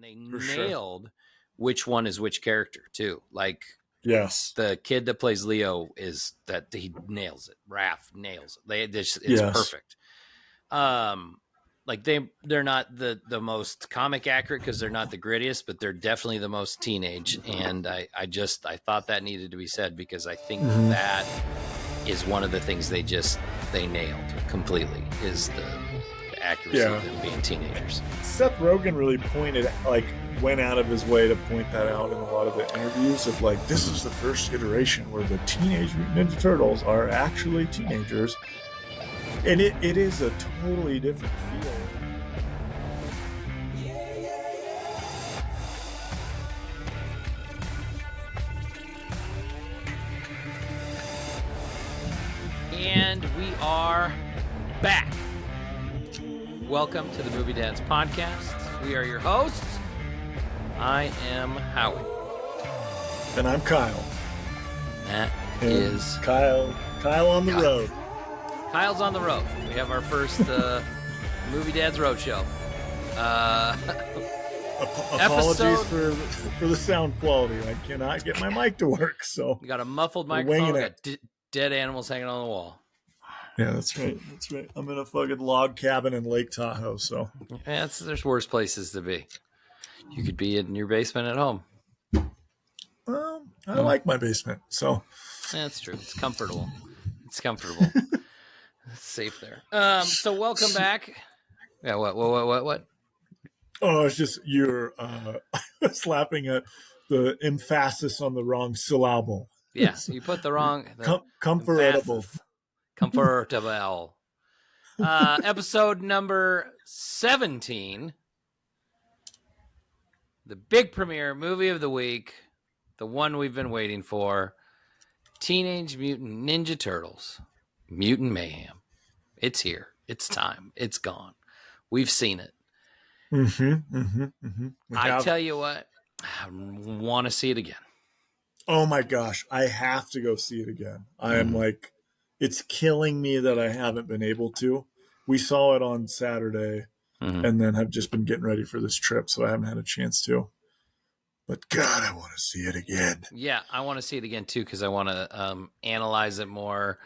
and they For nailed which one is which character too. Like, yes, the kid that plays Leo is that he nails it. Raph nails it. It's yes. perfect. Like they're not the most comic accurate because they're not the grittiest, but they're definitely the most teenage. And I thought that needed to be said because I think that is one of the things they nailed completely is the accuracy of them being teenagers. Seth Rogen really went out of his way to point that out in a lot of the interviews of like, this is the first iteration where the Teenage Mutant Ninja Turtles are actually teenagers. And it is a totally different feel. And we are back. Welcome to the Movie Dads Podcast. We are your hosts. I am Howie. And I'm Kyle. That is Kyle on the road. Kyle's on the road. We have our first Movie Dads Roadshow. Apologies for the sound quality. I cannot get my mic to work, so we got a muffled microphone. Got dead animals hanging on the wall. Yeah, that's right. I'm in a fucking log cabin in Lake Tahoe, so there's worse places to be. You could be in your basement at home. Well, I like my basement, so that's true. It's comfortable. It's safe there. So welcome back. Yeah. What? Oh, it's just you're slapping at the emphasis on the wrong syllable. Yeah, you put the wrong comfortable. Comfortable. Episode number 17. The big premiere movie of the week, the one we've been waiting for, Teenage Mutant Ninja Turtles, Mutant Mayhem. It's here. It's time. It's gone. We've seen it. I tell you what, I want to see it again. Oh my gosh, I have to go see it again. I am like, it's killing me that I haven't been able to. We saw it on Saturday and then have just been getting ready for this trip, so I haven't had a chance to. But God, I want to see it again. Yeah, I want to see it again too because I want to analyze it more.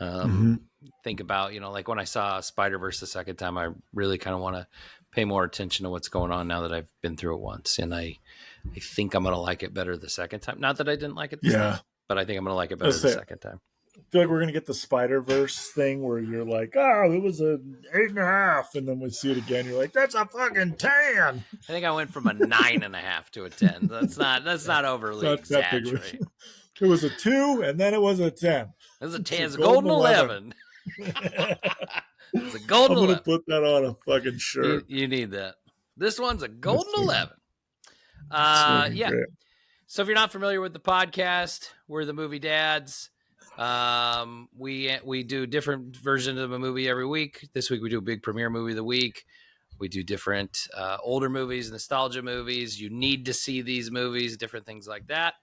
Think about, like when I saw Spider-Verse the second time, I really kind of want to pay more attention to what's going on now that I've been through it once. And I think I'm going to like it better the second time. Not that I didn't like it the time, but I think I'm going to like it better the second time. I feel like we're going to get the Spider-Verse thing where you're like, oh, it was an 8.5. And then we see it again. You're like, that's a fucking 10. I think I went from a 9.5 to a 10. That's not overly exaggerating. It was a 2 and then it was a 10. It was a 10. It's a golden 11. It's a golden 11. I'm going to put that on a fucking shirt. You need that. This one's a golden 11. Yeah. Great. So if you're not familiar with the podcast, we're the Movie Dads. We do different versions of a movie every week. This week we do a big premiere movie of the week. We do different older movies, nostalgia movies. You need to see these movies, different things like that.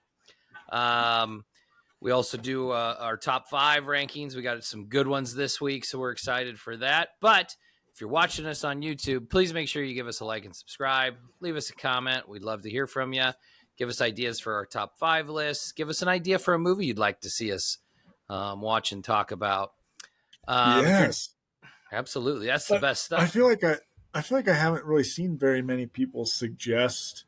We also do our top 5 rankings. We got some good ones this week, so we're excited for that. But if you're watching us on YouTube, please make sure you give us a like and subscribe. Leave us a comment. We'd love to hear from you. Give us ideas for our top 5 lists. Give us an idea for a movie you'd like to see us watch and talk about. Yes, absolutely. That's the best stuff. I feel like I haven't really seen very many people suggest.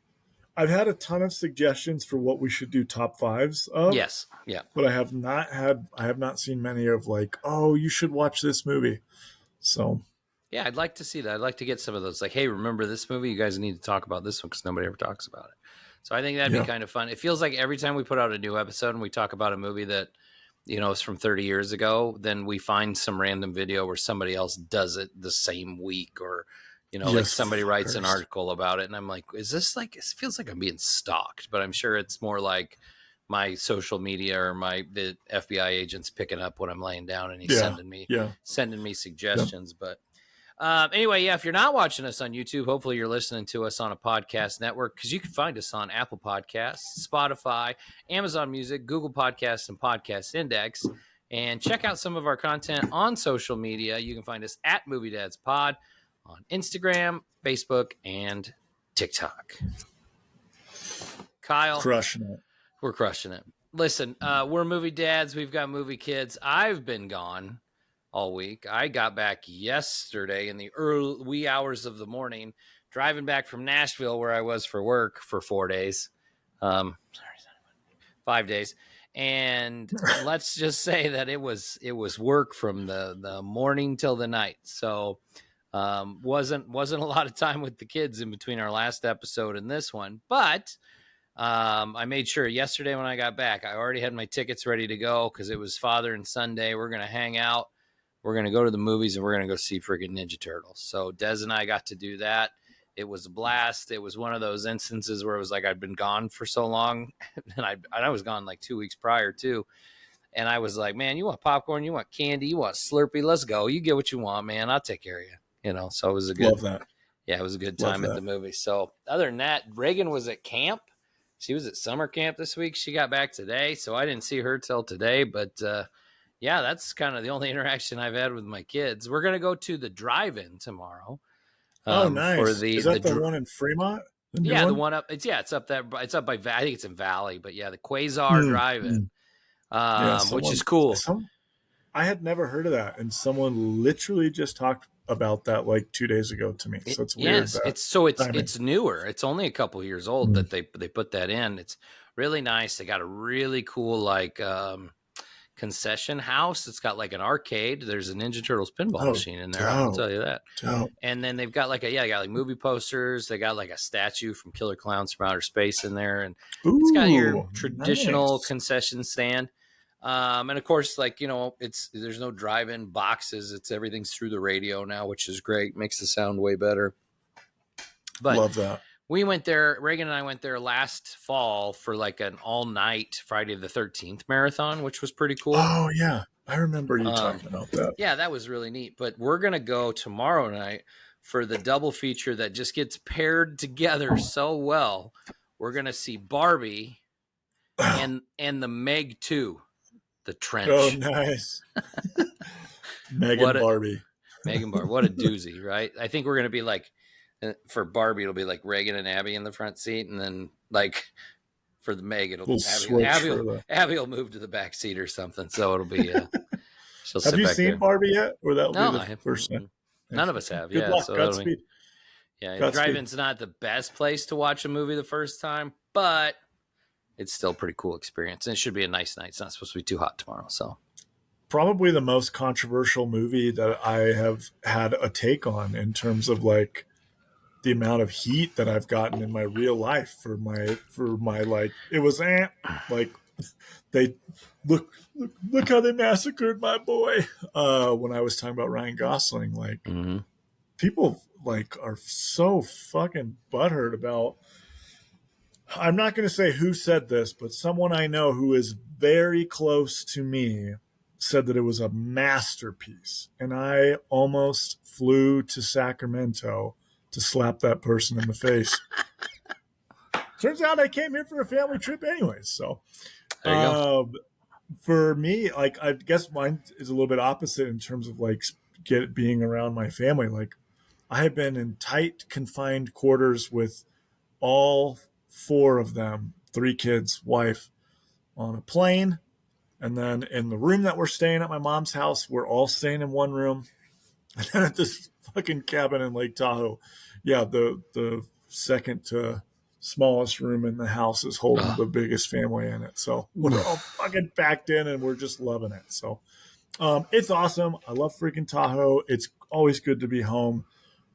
I've had a ton of suggestions for what we should do top 5s of. Yes, yeah. But I have not seen many of like, oh, you should watch this movie. So yeah, I'd like to see that. I'd like to get some of those. Like, hey, remember this movie? You guys need to talk about this one because nobody ever talks about it. So I think that'd be kind of fun. It feels like every time we put out a new episode and we talk about a movie that, is from 30 years ago, then we find some random video where somebody else does it the same week or, like somebody writes an article about it. And I'm like, is this like, it feels like I'm being stalked, but I'm sure it's more like my social media or the FBI agent's picking up when I'm laying down and he's sending me suggestions. But anyway, if you're not watching us on YouTube, hopefully you're listening to us on a podcast network because you can find us on Apple Podcasts, Spotify, Amazon Music, Google Podcasts, and Podcast Index. And check out some of our content on social media. You can find us at Movie Dads Pod on Instagram, Facebook, and TikTok. Kyle, crushing it. We're crushing it. Listen, we're movie dads. We've got movie kids. I've been gone all week. I got back yesterday in the early wee hours of the morning, driving back from Nashville, where I was for work for 4 days. 5 days. And let's just say that it was work from the morning till the night. So wasn't a lot of time with the kids in between our last episode and this one, but I made sure yesterday when I got back, I already had my tickets ready to go because it was Father and Sunday. We're going to hang out. We're going to go to the movies and we're going to go see freaking Ninja Turtles. So Des and I got to do that. It was a blast. It was one of those instances where it was like I'd been gone for so long, and I was gone like 2 weeks prior too. And I was like, man, you want popcorn? You want candy? You want Slurpee? Let's go. You get what you want, man. I'll take care of you. You know, so it was a good, love that. Yeah, it was a good time at the movie. So other than that, Reagan was at camp. She was at summer camp this week. She got back today, so I didn't see her till today. But yeah, that's kind of the only interaction I've had with my kids. We're gonna go to the drive-in tomorrow. Oh, nice. Is that the one in Fremont? The one up. It's up there. It's up by. I think it's in Valley, but yeah, the Quasar Drive-in, which is cool. I had never heard of that, and someone literally just talked about that like 2 days ago to me. So it's weird. Yes, it's newer. It's only a couple years old that they put that in. It's really nice. They got a really cool like concession house. It's got like an arcade. There's a Ninja Turtles pinball machine in there. I'll tell you that. And then they've got like they got like movie posters. They got like a statue from Killer Clowns from Outer Space in there, and it's got your traditional concession stand. And of course, like, you know, there's no drive-in boxes. Everything's through the radio now, which is great. Makes the sound way better. But love that. We went there. Reagan and I went there last fall for like an all-night Friday the 13th marathon, which was pretty cool. Oh yeah, I remember you talking about that. Yeah, that was really neat. But we're gonna go tomorrow night for the double feature that just gets paired together so well. We're gonna see Barbie and the Meg 2. The Trench. Oh, nice. Barbie. Megan Barbie. What a doozy, right? I think we're going to be like, for Barbie, it'll be like Reagan and Abby in the front seat. And then like for the Meg, it'll be Abby will move to the back seat or something. So it'll be, she'll sit Have you back seen there. Barbie yet? Or that'll be the first time? None of us have. Good luck. Godspeed. Drive-in's not the best place to watch a movie the first time, but it's still a pretty cool experience, and it should be a nice night. It's not supposed to be too hot tomorrow. So probably the most controversial movie that I have had a take on in terms of like the amount of heat that I've gotten in my real life for my like, it was like they look how they massacred my boy when I was talking about Ryan Gosling. Like people like are so fucking butthurt about, I'm not going to say who said this, but someone I know who is very close to me said that it was a masterpiece. And I almost flew to Sacramento to slap that person in the face. Turns out I came here for a family trip anyways. So there you go. For me, like, I guess mine is a little bit opposite in terms of like being around my family. Like I have been in tight, confined quarters with all 4 of them, 3 kids, wife, on a plane. And then in the room that we're staying at my mom's house, we're all staying in one room. And then at this fucking cabin in Lake Tahoe, yeah, the second to smallest room in the house is holding the biggest family in it. So we're all fucking packed in and we're just loving it. So it's awesome. I love freaking Tahoe. It's always good to be home.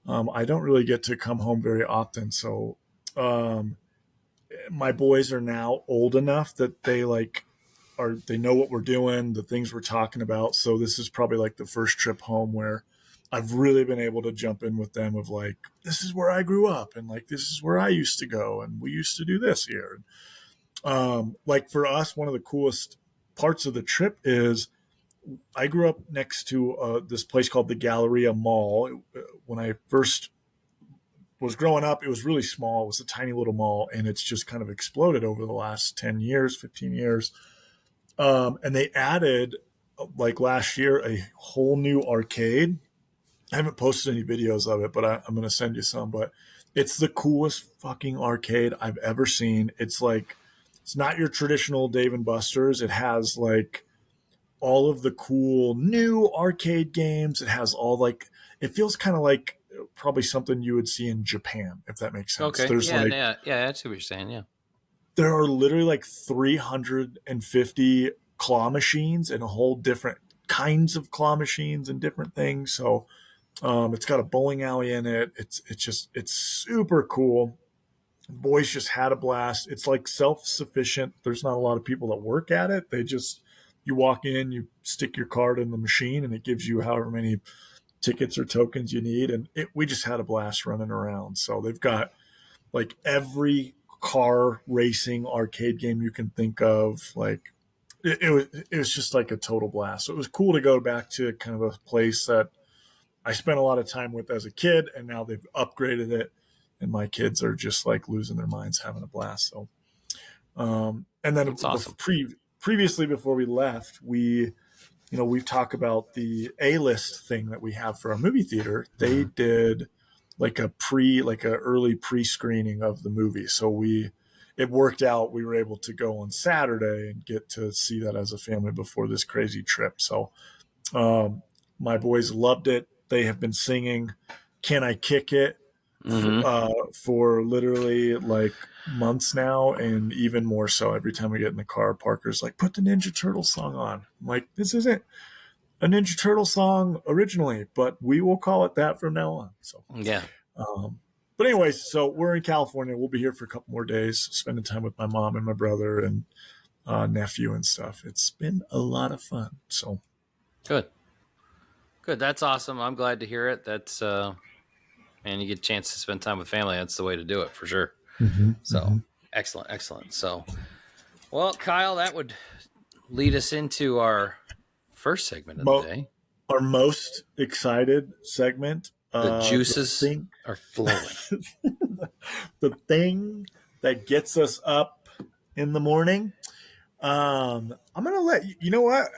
I don't really get to come home very often. So my boys are now old enough that they know what we're doing, the things we're talking about. So this is probably like the first trip home where I've really been able to jump in with them of like, this is where I grew up and like, this is where I used to go. And we used to do this here. Like for us, one of the coolest parts of the trip is I grew up next to this place called the Galleria Mall. When I first was growing up, it was really small. It was a tiny little mall, and it's just kind of exploded over the last 10 years, 15 years. And they added, like last year, a whole new arcade. I haven't posted any videos of it, but I'm going to send you some. But It's the coolest fucking arcade I've ever seen. It's like, it's not your traditional Dave and Buster's. It has like all of the cool new arcade games. It has all like, it feels kind of like probably something you would see in Japan, if that makes sense. Okay. There's like, Yeah. I see what you're saying. Yeah. there are literally like 350 claw machines and a whole different kinds of claw machines and different things. So it's got a bowling alley in it. It's super cool. The boys just had a blast. It's like self-sufficient. There's not a lot of people that work at it. You walk in, you stick your card in the machine, and it gives you however many tickets or tokens you need. And we just had a blast running around. So they've got like every car racing arcade game you can think of. Like it was just like a total blast. So it was cool to go back to kind of a place that I spent a lot of time with as a kid, and now they've upgraded it, and my kids are just like losing their minds, having a blast. So, and then awesome. Previously, before we left, we've talked about the A-list thing that we have for our movie theater. They did like a early pre-screening of the movie. So it worked out. We were able to go on Saturday and get to see that as a family before this crazy trip. So, my boys loved it. They have been singing "Can I Kick It" for literally like months now, and even more so every time we get in the car. Parker's like, "Put the Ninja Turtles song on." I'm like, this isn't a Ninja Turtle song originally, but we will call it that from now on. So yeah. But anyways, so we're in California. We'll be here for a couple more days, spending time with my mom and my brother and nephew and stuff. It's been a lot of fun. So good. That's awesome. I'm glad to hear it. That's and you get a chance to spend time with family. That's the way to do it for sure. Excellent. So, well, Kyle, that would lead us into our first segment of the day. Our most excited segment. The juices are flowing. The thing that gets us up in the morning. I'm going to let you know what?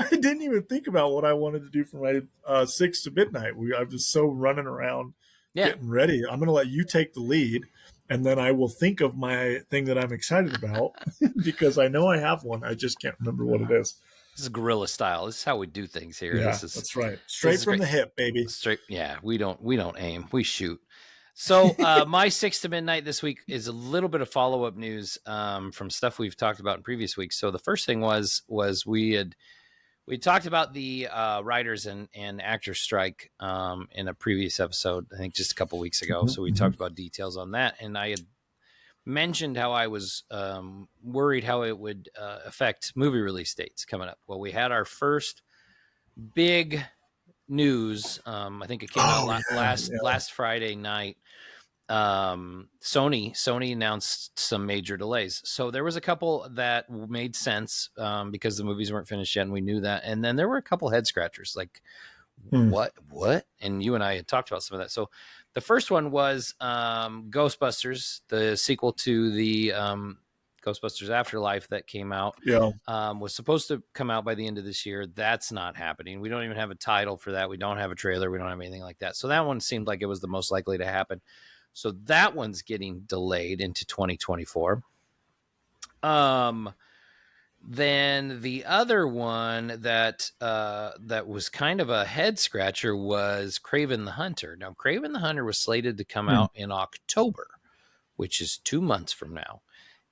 I didn't even think about what I wanted to do for my 6 to midnight. I was so running around getting ready. I'm going to let you take the lead, and then I will think of my thing that I'm excited about because I know I have one. I just can't remember what it is. This is guerrilla style. This is how we do things here. Yeah, that's right. Straight from the hip, baby. Straight. Yeah, we don't aim. We shoot. So my 6 to midnight this week is a little bit of follow-up news from stuff we've talked about in previous weeks. So the first thing was we talked about the writers and actors strike in a previous episode, I think just a couple weeks ago. So we talked about details on that, and I had mentioned how I was worried how it would affect movie release dates coming up. Well, we had our first big news. I think it came out last Friday night. Sony announced some major delays. So there was a couple that made sense because the movies weren't finished yet, and we knew that. And then there were a couple head scratchers, like what? And you and I had talked about some of that. So the first one was Ghostbusters, the sequel to the Ghostbusters Afterlife that came out. Was supposed to come out by the end of this year. That's not happening. We don't even have a title for that. We don't have a trailer. We don't have anything like that. So that one seemed like it was the most likely to happen. So that one's getting delayed into 2024. Then the other one that was kind of a head scratcher was Kraven the Hunter. Now, Kraven the Hunter was slated to come out in October, which is 2 months from now.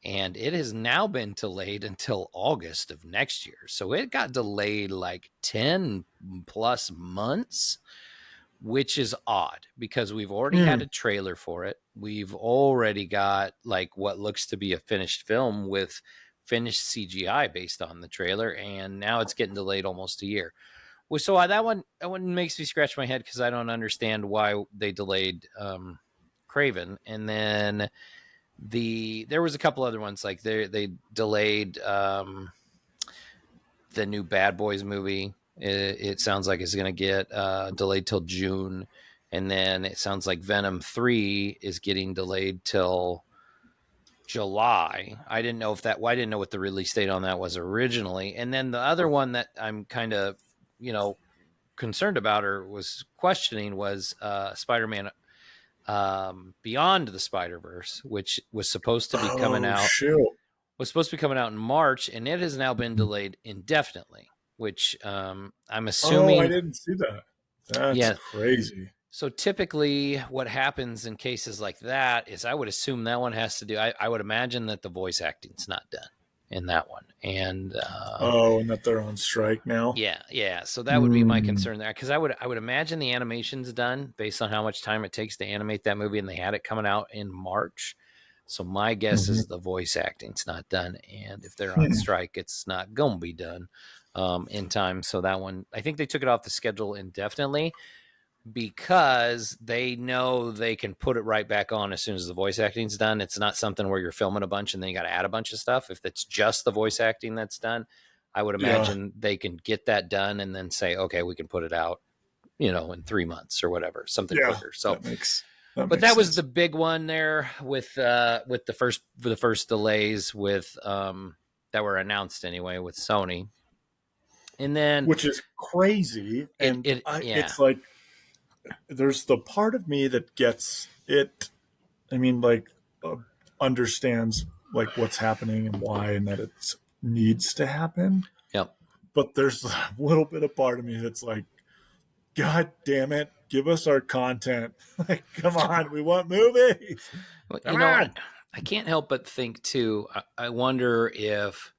And it has now been delayed until August of next year. So it got delayed like 10 plus months, which is odd because we've already had a trailer for it. We've already got like what looks to be a finished film with finished CGI based on the trailer. And now it's getting delayed almost a year. Well, so that one makes me scratch my head because I don't understand why they delayed Kraven. And then there was a couple other ones, like they delayed the new Bad Boys movie. It sounds like it's going to get delayed till June, and then it sounds like Venom 3 is getting delayed till July. I didn't know what the release date on that was originally. And then the other one that I'm kind of concerned about or was questioning was Spider-Man Beyond the Spider-Verse, which was supposed to be coming Oh, out shoot. was supposed to be coming out in March, and it has now been delayed indefinitely. Which I'm Oh, I assuming, didn't see that. That's yeah. crazy. So typically, what happens in cases like that is, I would assume that one has to do. I would imagine that the voice acting's not done in that one, and Oh, and that they're on strike now. yeah. So that would be my Mm. concern there, because I would imagine the animation's done based on how much time it takes to animate that movie, and they had it coming out in March. So my guess Mhm. is the voice acting's not done, and if they're on strike, it's not gonna be done in time. So that one, I think they took it off the schedule indefinitely, because they know they can put it right back on as soon as the voice acting's done. It's not something where you're filming a bunch and then you got to add a bunch of stuff. If it's just the voice acting that's done, I would Yeah, imagine they can get that done and then say, okay, we can put it out, in 3 months or whatever, something yeah, quicker. So, that but makes that was sense. the big one there with the first delays with that were announced anyway with Sony, and then Which is crazy, and yeah. it's like there's the part of me that gets it. I mean, like, uh, understands like what's happening and why, and that it needs to happen. Yep. But there's a little bit of part of me that's like, God damn it, give us our content. Like, come on, we want movies. Well, Come on. I can't help but think too. I wonder if,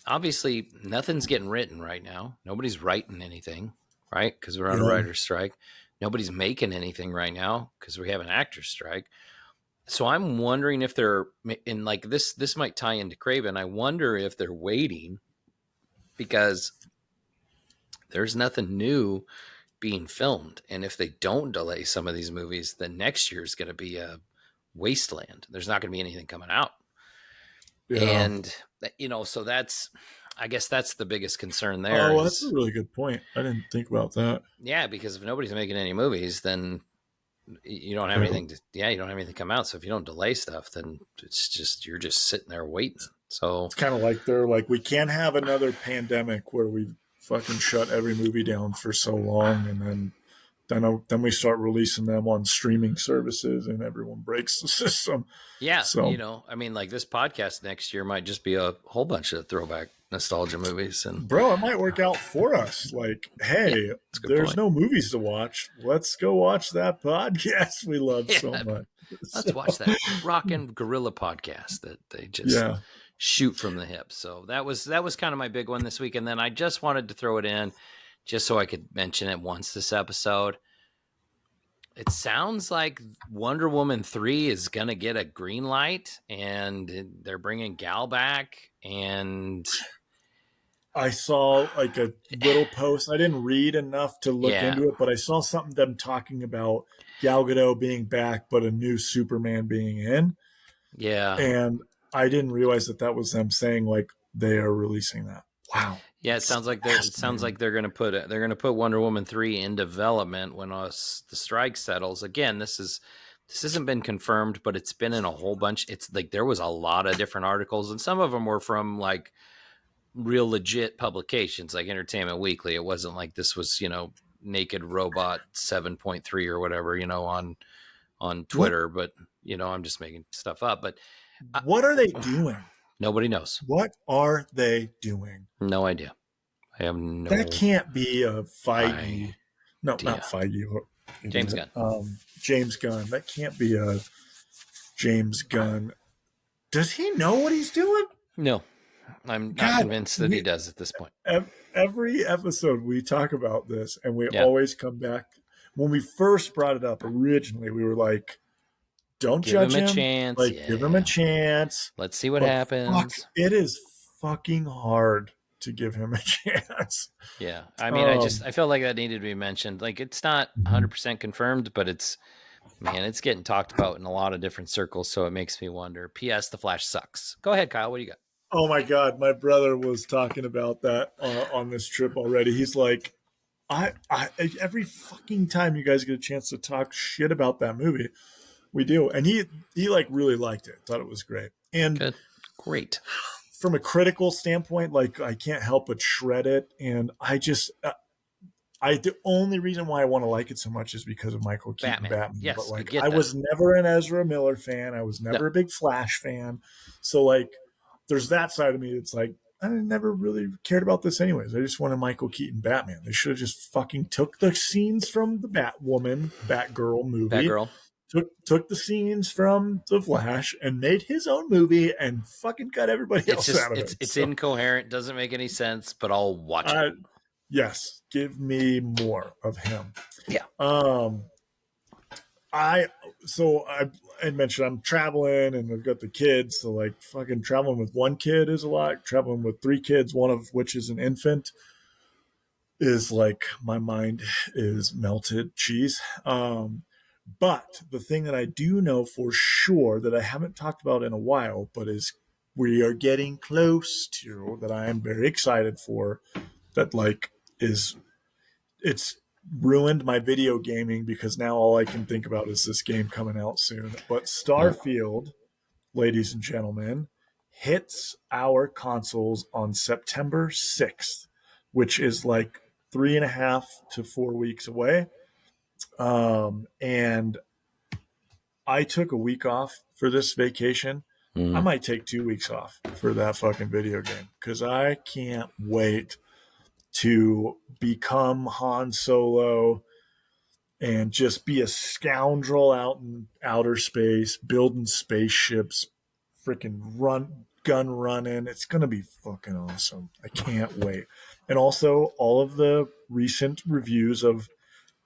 obviously, nothing's getting written right now. Nobody's writing anything, right? Because we're on a Yeah. writer's strike. Nobody's making anything right now because we have an actor's strike. So I'm wondering if they're, and like this might tie into Craven. I wonder if they're waiting because there's nothing new being filmed, and if they don't delay some of these movies, then next year is going to be a wasteland. There's not going to be anything coming out. Yeah. And so I guess that's the biggest concern there Oh, well, that's a is, really good point. I didn't think about that. yeah, because if nobody's making any movies, then you don't have Yeah. anything you don't have anything come out. So if you don't delay stuff, then you're just sitting there waiting. So It's kind of like they're like, we can't have another pandemic where we fucking shut every movie down for so long, and then we start releasing them on streaming services, and everyone breaks the system. yeah, So, I mean, like this podcast next year might just be a whole bunch of throwback nostalgia movies, and bro, it might work out for us. Like, yeah, hey, that's a good there's point. no movies to watch. Let's go watch that podcast we love so Yeah, much. let's watch that rockin' gorilla podcast that they just Yeah. shoot from the hip. So that was kind of my big one this week. And then I just wanted to throw it in just so I could mention it once this episode. It sounds like Wonder Woman 3 is going to get a green light, and they're bringing Gal back. And I saw like a little post. I didn't read enough to look yeah, into it, but I saw something them talking about Gal Gadot being back, but a new Superman being in. yeah. And I didn't realize that was them saying like they are releasing that. Wow. Yeah, it It's sounds like fascinating. they're going to put Wonder Woman 3 in development when the strike settles. Again, this hasn't been confirmed, but it's been in a whole bunch. It's like there was a lot of different articles, and some of them were from like real legit publications like Entertainment Weekly. It wasn't like this was, Naked Robot 7.3 or whatever, on Twitter, but I'm just making stuff up, but What are they doing? nobody knows. What are they doing? No idea. I have no That can't be a Feige. idea. No, not Feige. James Gunn. James Gunn. That can't be a James Gunn. Does he know what he's doing? No, I'm not convinced that he does at this point. Every episode we talk about this, and we Yeah. always come back. When we first brought it up originally, we were like, don't judge him. Chance. Like, yeah. give him a chance. Let's see what happens. It is fucking hard to give him a chance. Yeah. I mean, I felt like that needed to be mentioned. Like, it's not 100% confirmed, but it's getting talked about in a lot of different circles. So it makes me wonder. P.S. The Flash sucks. Go ahead, Kyle. What do you got? Oh my God. My brother was talking about that on this trip already. He's like, I every fucking time you guys get a chance to talk shit about that movie, we do. And he like really liked it. Thought it was great. And good. Great. From a critical standpoint, like I can't help but shred it. And I just, The only reason why I want to like it so much is because of Michael Keaton Batman. Yes, but like, I get I that. was never an Ezra Miller fan. I was never a big Flash fan. So like, there's that side of me that's like, I never really cared about this anyways. I just wanted Michael Keaton Batman. They should have just fucking took the scenes from the Batgirl movie, Batgirl. took the scenes from the Flash and made his own movie and fucking cut everybody else out of it. It's incoherent, doesn't make any sense, but I'll watch it. Yes, give me more of him. Yeah. I mentioned I'm traveling and I've got the kids, so like fucking traveling with one kid is a lot. Traveling with 3 kids, one of which is an infant, is like my mind is melted cheese. But the thing that I do know for sure that I haven't talked about in a while, but is we are getting close to, that I am very excited for, that like it's ruined my video gaming because now all I can think about is this game coming out soon. But Starfield, ladies and gentlemen, hits our consoles on September 6th, which is like 3.5 to 4 weeks away. And I took a week off for this vacation. I might take 2 weeks off for that fucking video game because I can't wait to become Han Solo and just be a scoundrel out in outer space, building spaceships, freaking gun running. It's going to be fucking awesome. I can't wait. And also all of the recent reviews of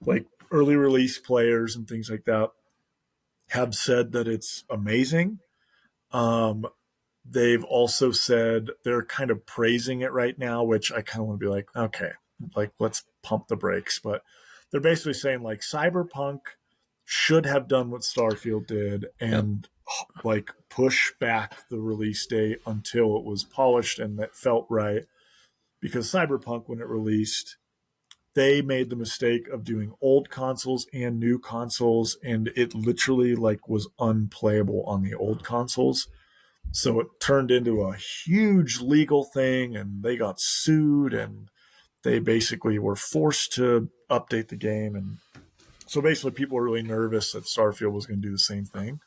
like early release players and things like that have said that it's amazing. They've also said they're kind of praising it right now, which I kind of want to be like, okay, like let's pump the brakes. But they're basically saying like Cyberpunk should have done what Starfield did and like push back the release date until it was polished and that felt right. Because Cyberpunk, when it released, they made the mistake of doing old consoles and new consoles, and it literally like was unplayable on the old consoles. So it turned into a huge legal thing and they got sued and they basically were forced to update the game. And so basically people were really nervous that Starfield was going to do the same thing.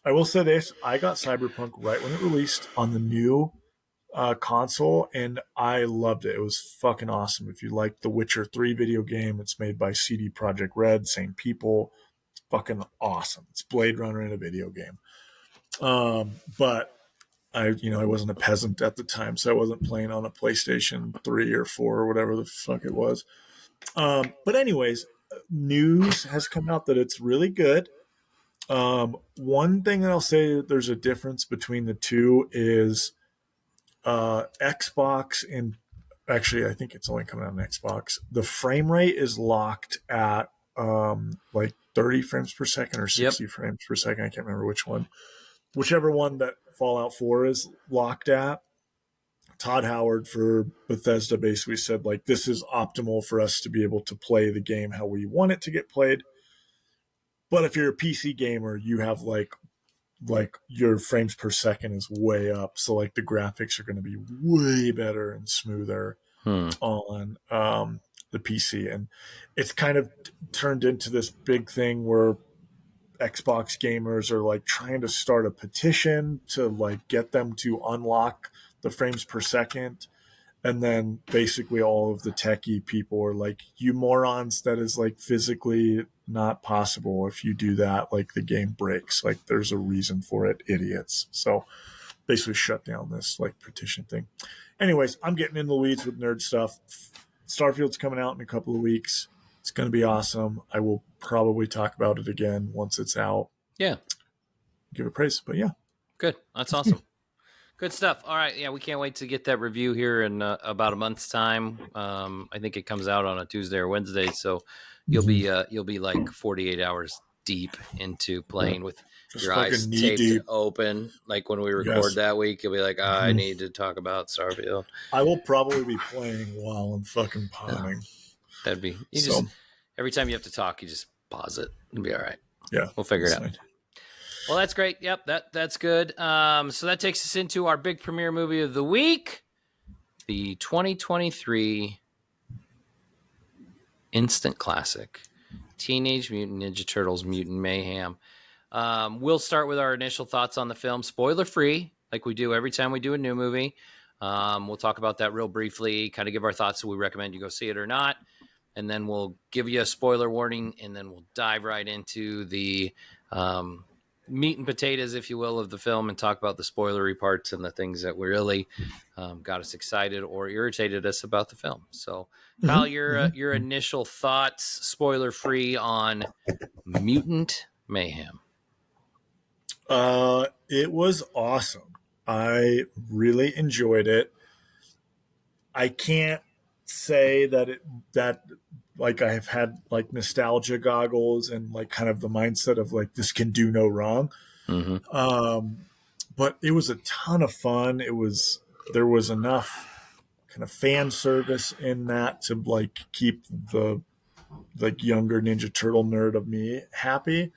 I will say this, I got Cyberpunk right when it released on the new console and I loved it. It was fucking awesome. If you like the Witcher 3 video game, it's made by CD Projekt Red, same people. It's fucking awesome. It's Blade Runner in a video game. But I wasn't a peasant at the time, so I wasn't playing on a PlayStation 3 or 4 or whatever the fuck it was. But anyways, news has come out that it's really good. One thing that I'll say there's a difference between the two is Xbox, and actually I think it's only coming out on Xbox. The frame rate is locked at like 30 frames per second or 60 frames per second. I can't remember which one. Whichever one that Fallout 4 is locked at. Todd Howard for Bethesda basically said like this is optimal for us to be able to play the game how we want it to get played. But if you're a PC gamer, you have like your frames per second is way up, so like the graphics are going to be way better and smoother on the PC. And it's kind of turned into this big thing where Xbox gamers are like trying to start a petition to like get them to unlock the frames per second. And then basically all of the techie people are like, you morons, that is like physically not possible. If you do that, like the game breaks. Like there's a reason for it, idiots. So basically shut down this like petition thing. Anyways, I'm getting in the weeds with nerd stuff. Starfield's coming out in a couple of weeks. It's going to be awesome. I will probably talk about it again once it's out. Yeah. Give it praise. But yeah. Good. That's awesome. Good stuff. All right. Yeah, we can't wait to get that review here in about a month's time. I think it comes out on a Tuesday or Wednesday, so you'll be like 48 hours deep into playing with just your eyes taped deep open. Like when we record that week, you'll be like, I need to talk about Starfield. I will probably be playing while I'm fucking potting. That'd be just every time you have to talk, you just pause it. It'll be all right. Yeah, we'll figure it out. Fine. Well, that's great. Yep, that's good. So that takes us into our big premiere movie of the week, the 2023 instant classic, Teenage Mutant Ninja Turtles Mutant Mayhem. We'll start with our initial thoughts on the film, spoiler free, like we do every time we do a new movie. We'll talk about that real briefly, kind of give our thoughts, so we recommend you go see it or not. And then we'll give you a spoiler warning, and then we'll dive right into the meat and potatoes, if you will, of the film, and talk about the spoilery parts and the things that really got us excited or irritated us about the film. So, Kyle, your initial thoughts, spoiler free, on Mutant Mayhem. It was awesome. I really enjoyed it. I can't say that like I have had like nostalgia goggles and like kind of the mindset of like this can do no wrong. But it was a ton of fun. There was enough kind of fan service in that to like keep the like younger Ninja Turtle nerd of me happy,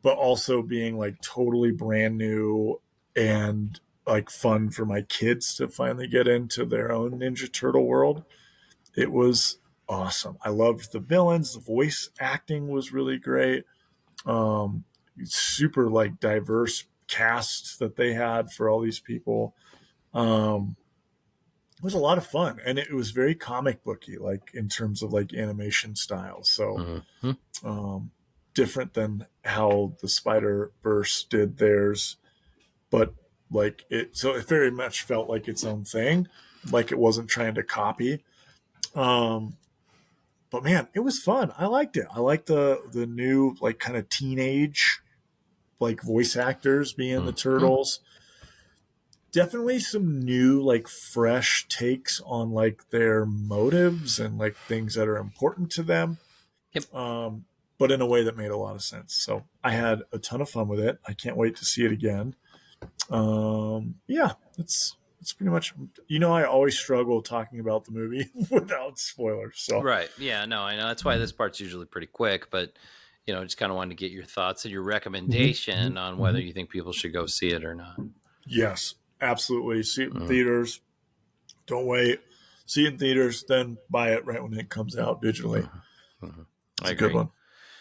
but also being like totally brand new and like fun for my kids to finally get into their own Ninja Turtle world. It was awesome. I loved the villains. The voice acting was really great. Super like diverse cast that they had for all these people. It was a lot of fun, and it was very comic booky, like in terms of like animation style. So different than how the Spider-Verse did theirs, but like it very much felt like its own thing, like it wasn't trying to copy. But man, it was fun. I liked it. I liked the new like kind of teenage like voice actors being the Turtles. Definitely some new like fresh takes on like their motives and like things that are important to them. Yep. But in a way that made a lot of sense. So I had a ton of fun with it. I can't wait to see it again. Yeah, it's pretty much, I always struggle talking about the movie without spoilers. So right. Yeah, no, I know. That's why this part's usually pretty quick, but just kind of wanted to get your thoughts and your recommendation on whether you think people should go see it or not. Yes, absolutely. See it in theaters. Don't wait. See it in theaters, then buy it right when it comes out digitally. I agree. A good one.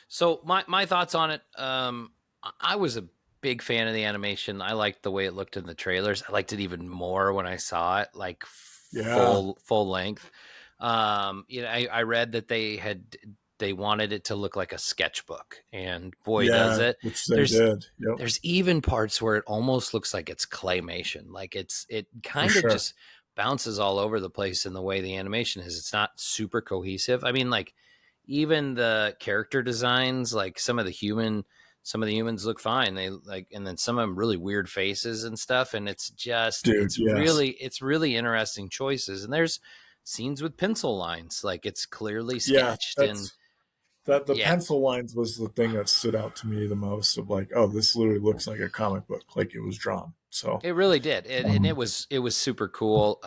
So my thoughts on it, I was a big fan of the animation. I liked the way it looked in the trailers. I liked it even more when I saw it, like full length. I read that they wanted it to look like a sketchbook, and boy, does it. Which they did. Yep. There's even parts where it almost looks like it's claymation. Like it kind of just bounces all over the place in the way the animation is. It's not super cohesive. I mean, like even the character designs, like some of the humans look fine. They like, and then some of them really weird faces and stuff. And it's just, it's really interesting choices. And there's scenes with pencil lines, like it's clearly sketched. The pencil lines was the thing that stood out to me the most, of like, oh, this literally looks like a comic book, like it was drawn. So it really did. And it was super cool.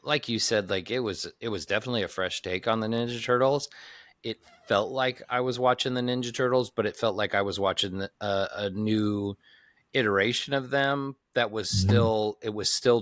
Like you said, like it was definitely a fresh take on the Ninja Turtles. It felt like I was watching the Ninja Turtles, but it felt like I was watching a new iteration of them that was still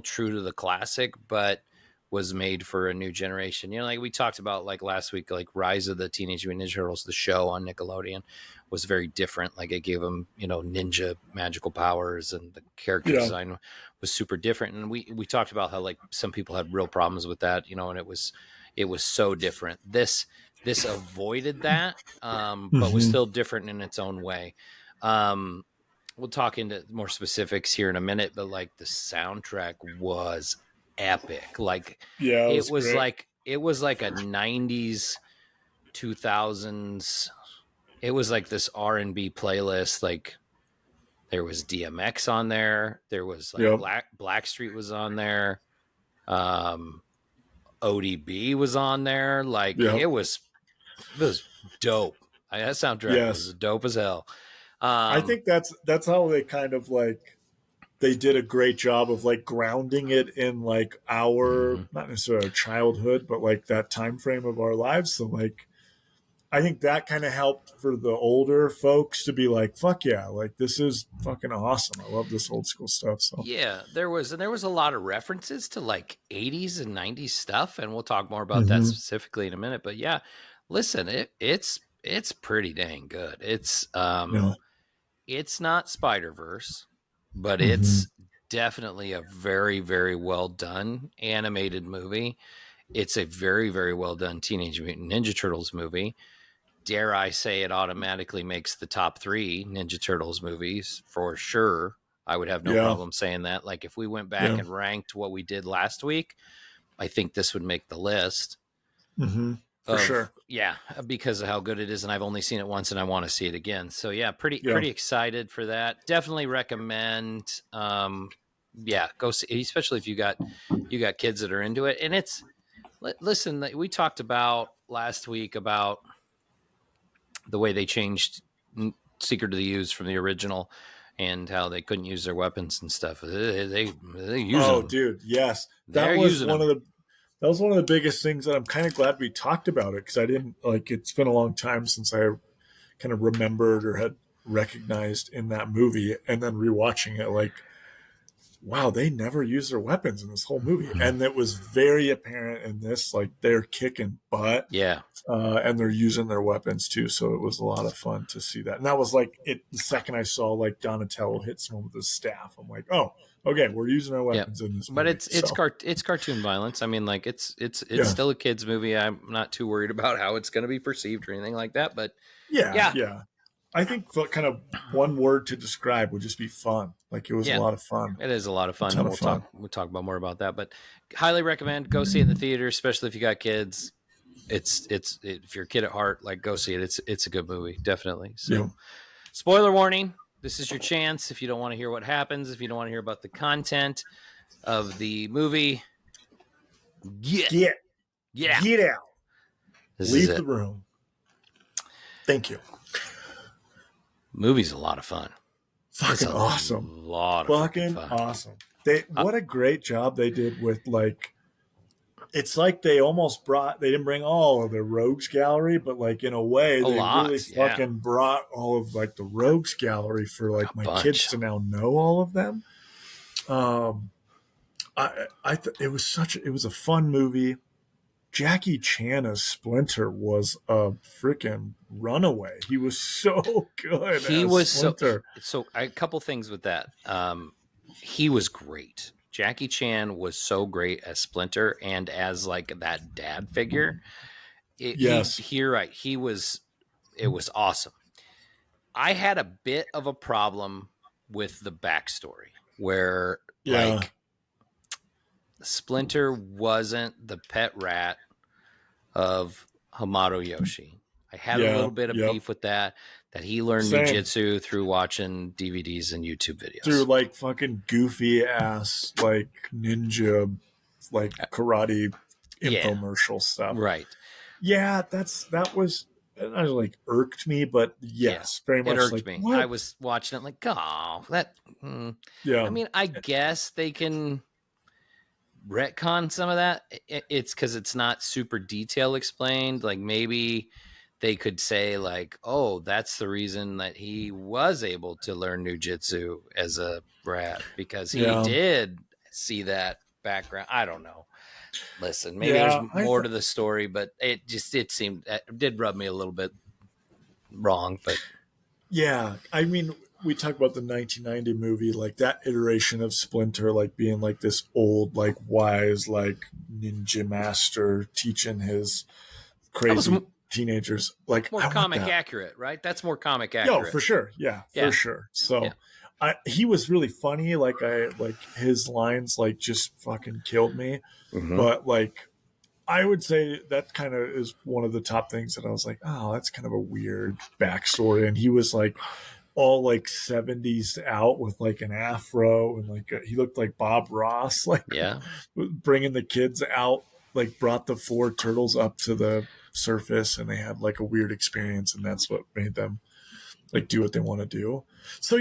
true to the classic, but was made for a new generation. Like we talked about like last week, like Rise of the Teenage Mutant Ninja Turtles, the show on Nickelodeon, was very different. Like it gave them, ninja magical powers, and the character design was super different. And we talked about how like some people had real problems with that, and it was so different. This avoided that, but was still different in its own way. We'll talk into more specifics here in a minute, but like the soundtrack was epic. Like it was like a 90s, 2000s. It was like this R&B playlist. Like there was DMX on there. There was like Blackstreet was on there. ODB was on there. Like it was dope. That soundtrack was dope as hell. I think that's how they kind of like, they did a great job of like grounding it in like our not necessarily our childhood, but like that time frame of our lives. So like I think that kind of helped for the older folks to be like, fuck yeah, like this is fucking awesome. I love this old school stuff. So yeah, there was a lot of references to like 80s and 90s stuff, and we'll talk more about that specifically in a minute. But yeah, Listen, it's pretty dang good. Yeah. It's not Spider-Verse, but Mm-hmm. it's definitely a very, very well done animated movie. It's a very, very well done Teenage Mutant Ninja Turtles movie. Dare I say it automatically makes the top 3 Ninja Turtles movies for sure. I would have no Yeah. problem saying that. Like if we went back Yeah. and ranked what we did last week, I think this would make the list Mm-hmm. For of sure. because of how good it is, and I've only seen it once and I want to see it again. So yeah, pretty Yeah. excited for that. Definitely recommend go see, especially if you got kids that are into it. And it's listen, we talked about last week about the way they changed Secret of the Ooze from the original and how they couldn't use their weapons and stuff. They use them. Dude, yes. They're using them. That was one of the biggest things that I'm kind of glad we talked about it, because I didn't it's been a long time since I kind of remembered or had recognized in that movie, and then rewatching it, like, wow, they never used their weapons in this whole movie. And it was very apparent in this, like, they're kicking butt. Yeah. And they're using their weapons too. So it was a lot of fun to see that. And that was like the second I saw like Donatello hit someone with his staff, I'm like, oh, okay, we're using our weapons in this movie. But it's cartoon violence. I mean, like it's still a kids movie. I'm not too worried about how it's going to be perceived or anything like that. But yeah. I think kind of one word to describe would just be fun. Like, it was a lot of fun. It is a lot of fun. And we'll talk about more about that. But highly recommend, go see it in the theater, especially if you got kids. It's if you're a kid at heart, like, go see it. It's a good movie, definitely. So, spoiler warning. This is your chance. If you don't want to hear what happens, if you don't want to hear about the content of the movie, get out. Leave the room. Thank you. Movie's a lot of fun. Fucking awesome. A lot of fucking fun. Awesome. What a great job they did with, like, it's like they didn't bring all of the rogues gallery, but like in a way they really fucking brought all of like the rogues gallery for like my kids to now know all of them. It was a fun movie. Jackie Chan as Splinter was a freaking runaway. He was so good. He was Splinter. So a couple things with that. He was great. Jackie Chan was so great as Splinter and as like that dad figure. You're right. It was awesome. I had a bit of a problem with the backstory where like Splinter wasn't the pet rat of Hamato Yoshi. I had a little bit of beef with that he learned ninjutsu through watching DVDs and YouTube videos. Through like fucking goofy ass like ninja like karate infomercial stuff. Right. Yeah, that was like irked me, but very much it irked like, me. What? I was watching it like, oh, that yeah. I mean, I guess they can retcon some of that. It's because it's not super detail explained. Like maybe they could say like, oh, that's the reason that he was able to learn ninjutsu as a rat, because he did see that background. I don't know. Listen, maybe there's more to the story, but it did rub me a little bit wrong. But yeah, I mean, we talk about the 1990 movie, like that iteration of Splinter, like being like this old, like wise, like ninja master teaching his crazy teenagers, like more comic accurate, right? That's more comic accurate. No, for sure. Yeah, for sure. So he was really funny. Like his lines like just fucking killed me. Mm-hmm. But like, I would say that kind of is one of the top things that I was like, oh, that's kind of a weird backstory. And he was like all like 70s out with like an afro and like he looked like Bob Ross, like bringing the kids out, like brought the 4 turtles up to the surface and they had like a weird experience, and that's what made them like do what they want to do. So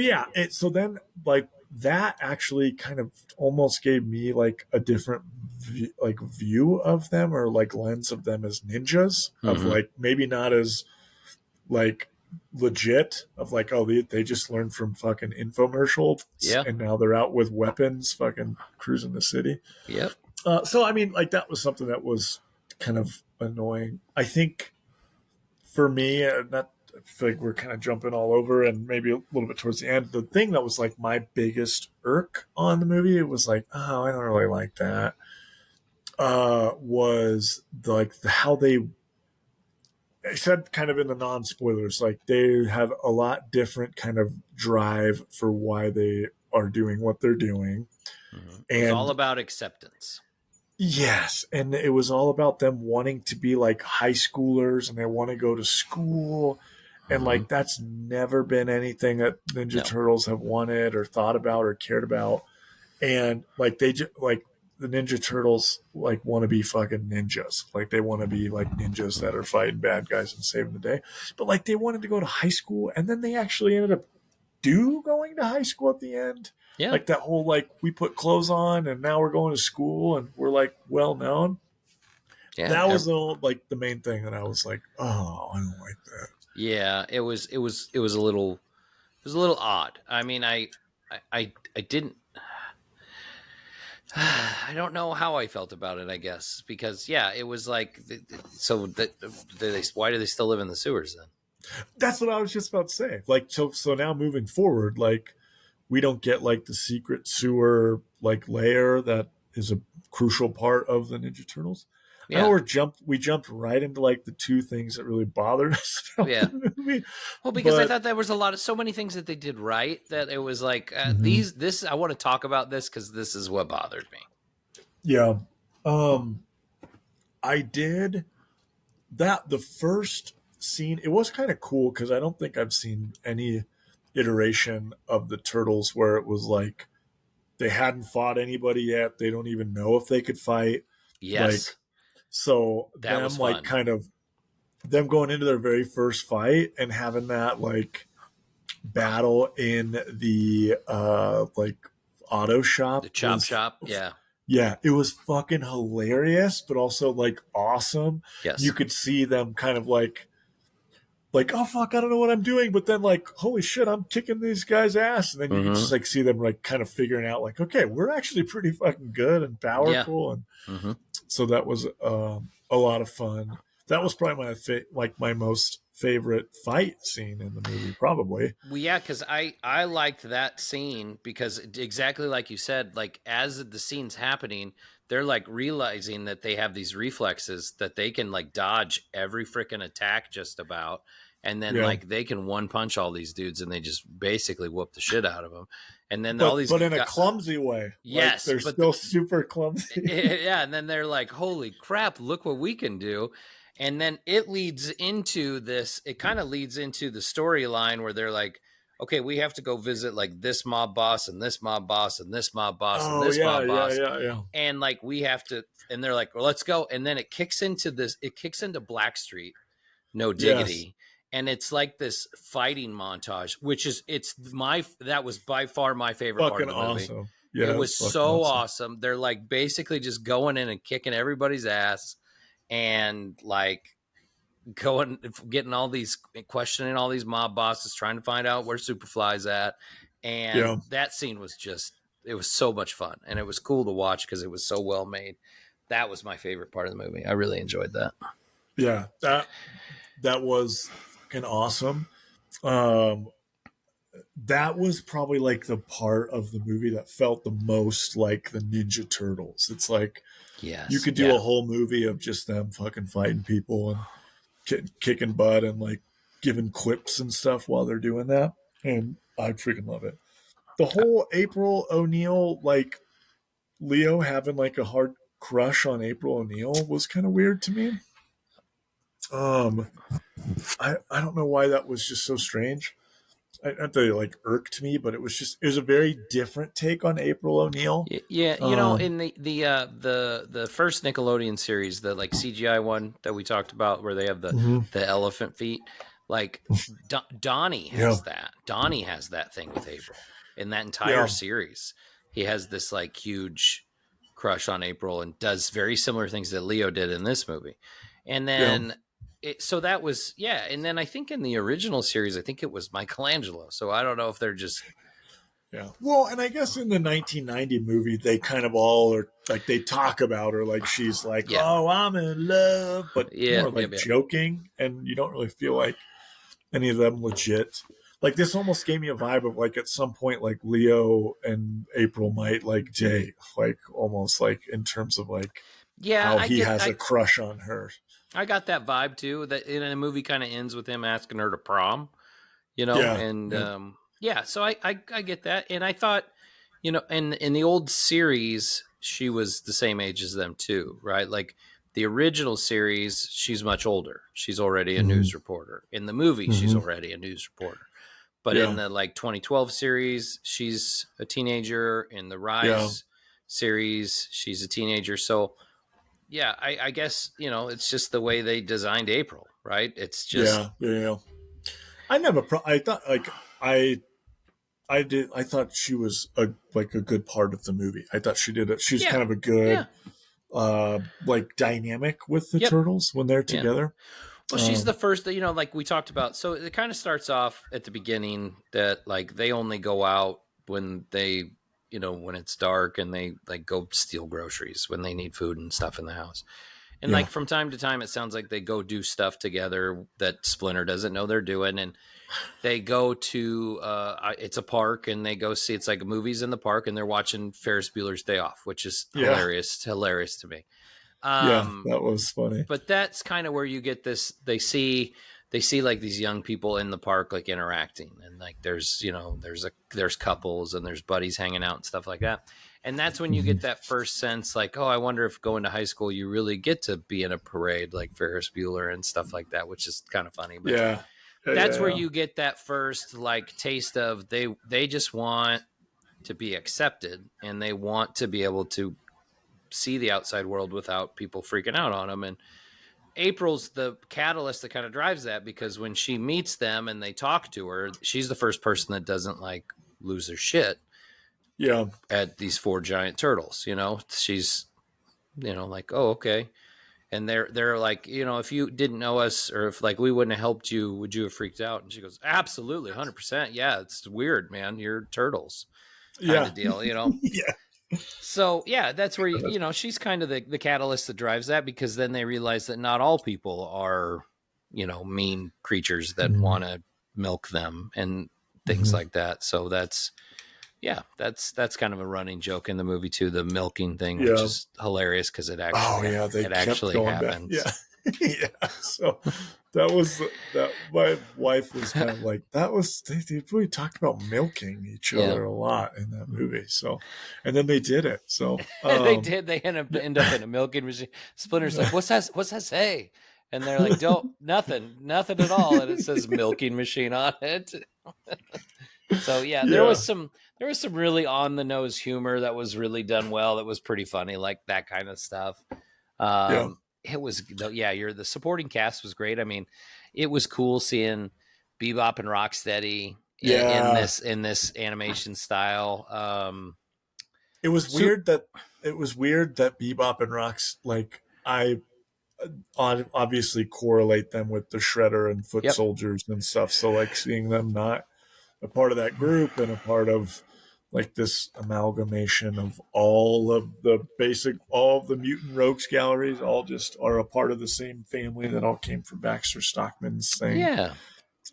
so then like that actually kind of almost gave me like a different view of them, or like lens of them as ninjas, of like maybe not as like legit, of like, oh, they just learned from fucking infomercials and now they're out with weapons fucking cruising the city. So I mean, like that was something that was kind of annoying. I think for me, that I feel like we're kind of jumping all over, and maybe a little bit towards the end. The thing that was like my biggest irk on the movie, it was like, oh, I don't really like that. Was how they said, kind of in the non-spoilers, like they have a lot different kind of drive for why they are doing what they're doing. Mm-hmm. And it's all about acceptance. Yes, and it was all about them wanting to be like high schoolers, and they want to go to school, and like that's never been anything that Ninja Turtles have wanted or thought about or cared about. And like they just like the Ninja Turtles like want to be fucking ninjas, like they want to be like ninjas that are fighting bad guys and saving the day. But like they wanted to go to high school, and then they actually ended up going to high school at the end. Yeah. Like that whole, like, we put clothes on and now we're going to school and we're like well known. Yeah. That was the main thing that I was like, oh, I don't like that. Yeah, it was a little odd. I mean, I didn't I don't know how I felt about it, I guess, because it was like, so why do they still live in the sewers then? That's what I was just about to say. Like, so now moving forward, like, we don't get like the secret sewer like layer that is a crucial part of the Ninja Turtles. Yeah. I know we jumped right into like the two things that really bothered us about the movie. Well, because I thought there was so many things that they did right that it was like I want to talk about this because this is what bothered me. Yeah. I did that. The first scene, it was kind of cool because I don't think I've seen any iteration of the Turtles where it was like they hadn't fought anybody yet. They don't even know if they could fight. Yes. Like, so that them like kind of them going into their very first fight and having that like battle in the like auto shop, the chop shop. Yeah, it was fucking hilarious, but also like awesome. Yes. You could see them kind of like, oh fuck, I don't know what I'm doing, but then like, holy shit, I'm kicking these guys' ass, and then you just like see them like kind of figuring out like, okay, we're actually pretty fucking good and powerful, and so that was a lot of fun. That was probably my most favorite fight scene in the movie, probably. Well, yeah, because I liked that scene because exactly like you said, like as the scene's happening, they're like realizing that they have these reflexes that they can like dodge every freaking attack just about. And then like they can one punch all these dudes and they just basically whoop the shit out of them. And then all these, but in a clumsy way. Yes, like, they're still super clumsy. Yeah, and then they're like, "Holy crap! Look what we can do!" And then it leads into this. It kind of leads into the storyline where they're like, "Okay, we have to go visit like this mob boss and this mob boss and this mob boss and this mob boss." Yeah. And like we have to, and they're like, "Well, let's go." And then it kicks into this. It kicks into Blackstreet, no diggity. Yes. And it's like this fighting montage, which is that was by far my favorite fucking part of the movie. Awesome. Yeah, it was so awesome. They're like basically just going in and kicking everybody's ass and like getting all these, questioning all these mob bosses, trying to find out where Superfly's at. And that scene was it was so much fun. And it was cool to watch because it was so well made. That was my favorite part of the movie. I really enjoyed that. Yeah, that was fucking awesome. That was probably like the part of the movie that felt the most like the Ninja Turtles. It's like, you could do a whole movie of just them fucking fighting people and kicking butt and like giving quips and stuff while they're doing that. And I freaking love it. The whole April O'Neil, like Leo having like a hard crush on April O'Neil was kind of weird to me. I don't know why that was just so strange. Not that it like irked me, but it was a very different take on April O'Neil. Yeah, you know, in the first Nickelodeon series, the like CGI one that we talked about, where they have the elephant feet, like Donnie has that. Donnie has that thing with April in that entire series. He has this like huge crush on April and does very similar things that Leo did in this movie, and then. So that was, and then I think in the original series, I think it was Michelangelo. So I don't know if they're just Yeah. Well, and I guess in the 1990 movie, they kind of all are like, they talk about her like she's like, oh, I'm in love, but more like joking. And you don't really feel like any of them legit. Like, this almost gave me a vibe of like, at some point, like Leo and April might like date, like almost like in terms of like how he has a crush on her. I got that vibe too, that in a movie kind of ends with him asking her to prom, you know? Yeah. And so I get that. And I thought, you know, in the old series, she was the same age as them too, right? Like the original series, she's much older. She's already a news reporter. In the movie, she's already a news reporter. But in the like 2012 series, she's a teenager. In the Rise series, she's a teenager. So yeah, I guess, you know, it's just the way they designed April, right? It's just I never. I thought like I thought she was a good part of the movie. I thought she did it. She's kind of a good like dynamic with the turtles when they're together. Well, she's the first that, you know, like we talked about. So it kind of starts off at the beginning that like they only go out when they, you know, when it's dark, and they like go steal groceries when they need food and stuff in the house. And like from time to time, it sounds like they go do stuff together that Splinter doesn't know they're doing. And they go to, it's a park, and they go see, it's like movies in the park, and they're watching Ferris Bueller's Day Off, which is hilarious to me. That was funny. But that's kind of where you get this. They see like these young people in the park, like interacting, and like there's, you know, there's couples and there's buddies hanging out and stuff like that. And that's when you get that first sense, like, oh, I wonder if going to high school, you really get to be in a parade like Ferris Bueller and stuff like that, which is kind of funny. But that's where you get that first like taste of they just want to be accepted, and they want to be able to see the outside world without people freaking out on them. And April's the catalyst that kind of drives that, because when she meets them and they talk to her, she's the first person that doesn't like lose her shit at these 4 giant turtles. You know, she's, you know, like, oh, okay. And they're like, you know, if you didn't know us, or if like we wouldn't have helped you, would you have freaked out? And she goes, absolutely, 100%. Yeah, it's weird, man. You're turtles kind of deal, you know? So yeah, that's where you know, she's kind of the catalyst that drives that, because then they realize that not all people are, you know, mean creatures that want to milk them and things like that. So that's kind of a running joke in the movie too, the milking thing, which is hilarious because it actually happens. So that my wife was kind of like, that was, they really talked about milking each other a lot in that movie. So, and then they did it. So they end up in a milking machine. Splinter's like, what's that say? And they're like, nothing at all. And it says milking machine on it. So there was some really on the nose humor that was really done well. That was pretty funny, like that kind of stuff. It was, the supporting cast was great. I mean, it was cool seeing Bebop and Rocksteady in this animation style. It was weird that Bebop and Rocks, like, I obviously correlate them with the Shredder and Foot Soldiers and stuff. So like seeing them not a part of that group and a part of like this amalgamation of all of the Mutant Rogues galleries, all just are a part of the same family that all came from Baxter Stockman's thing.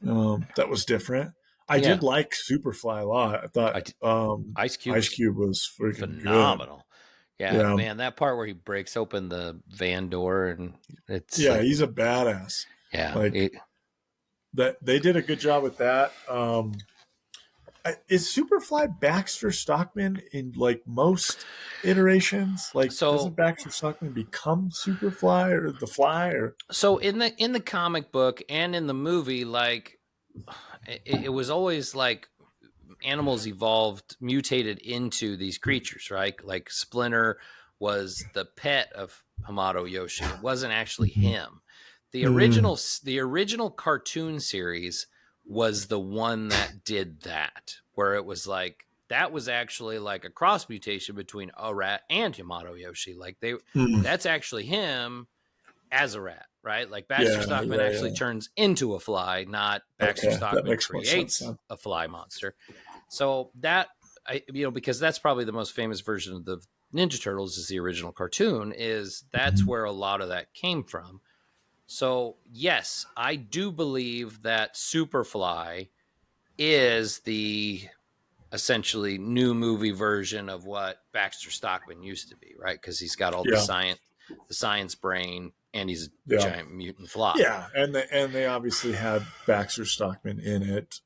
That was different. I did like Superfly a lot. I thought Ice Cube was freaking phenomenal. Good. Yeah, man, that part where he breaks open the van door and it's he's a badass. Yeah, like that they did a good job with that. Is Superfly Baxter Stockman in like most iterations? Like, doesn't Baxter Stockman become Superfly or the Fly? Or so in the comic book and in the movie, like it was always like animals mutated into these creatures, right? Like Splinter was the pet of Hamato Yoshi. It wasn't actually him. The original cartoon series was the one that did that, where it was like, that was actually like a cross mutation between a rat and Hamato Yoshi. Like that's actually him as a rat, right? Like Baxter Stockman actually turns into a fly, not Baxter Stockman creates a fly monster. So that because that's probably the most famous version of the Ninja Turtles is the original cartoon. That's where a lot of that came from. So yes, I do believe that Superfly is the essentially new movie version of what Baxter Stockman used to be, right? Because he's got all the science brain, and he's a giant mutant fly. Yeah, and they obviously had Baxter Stockman in it.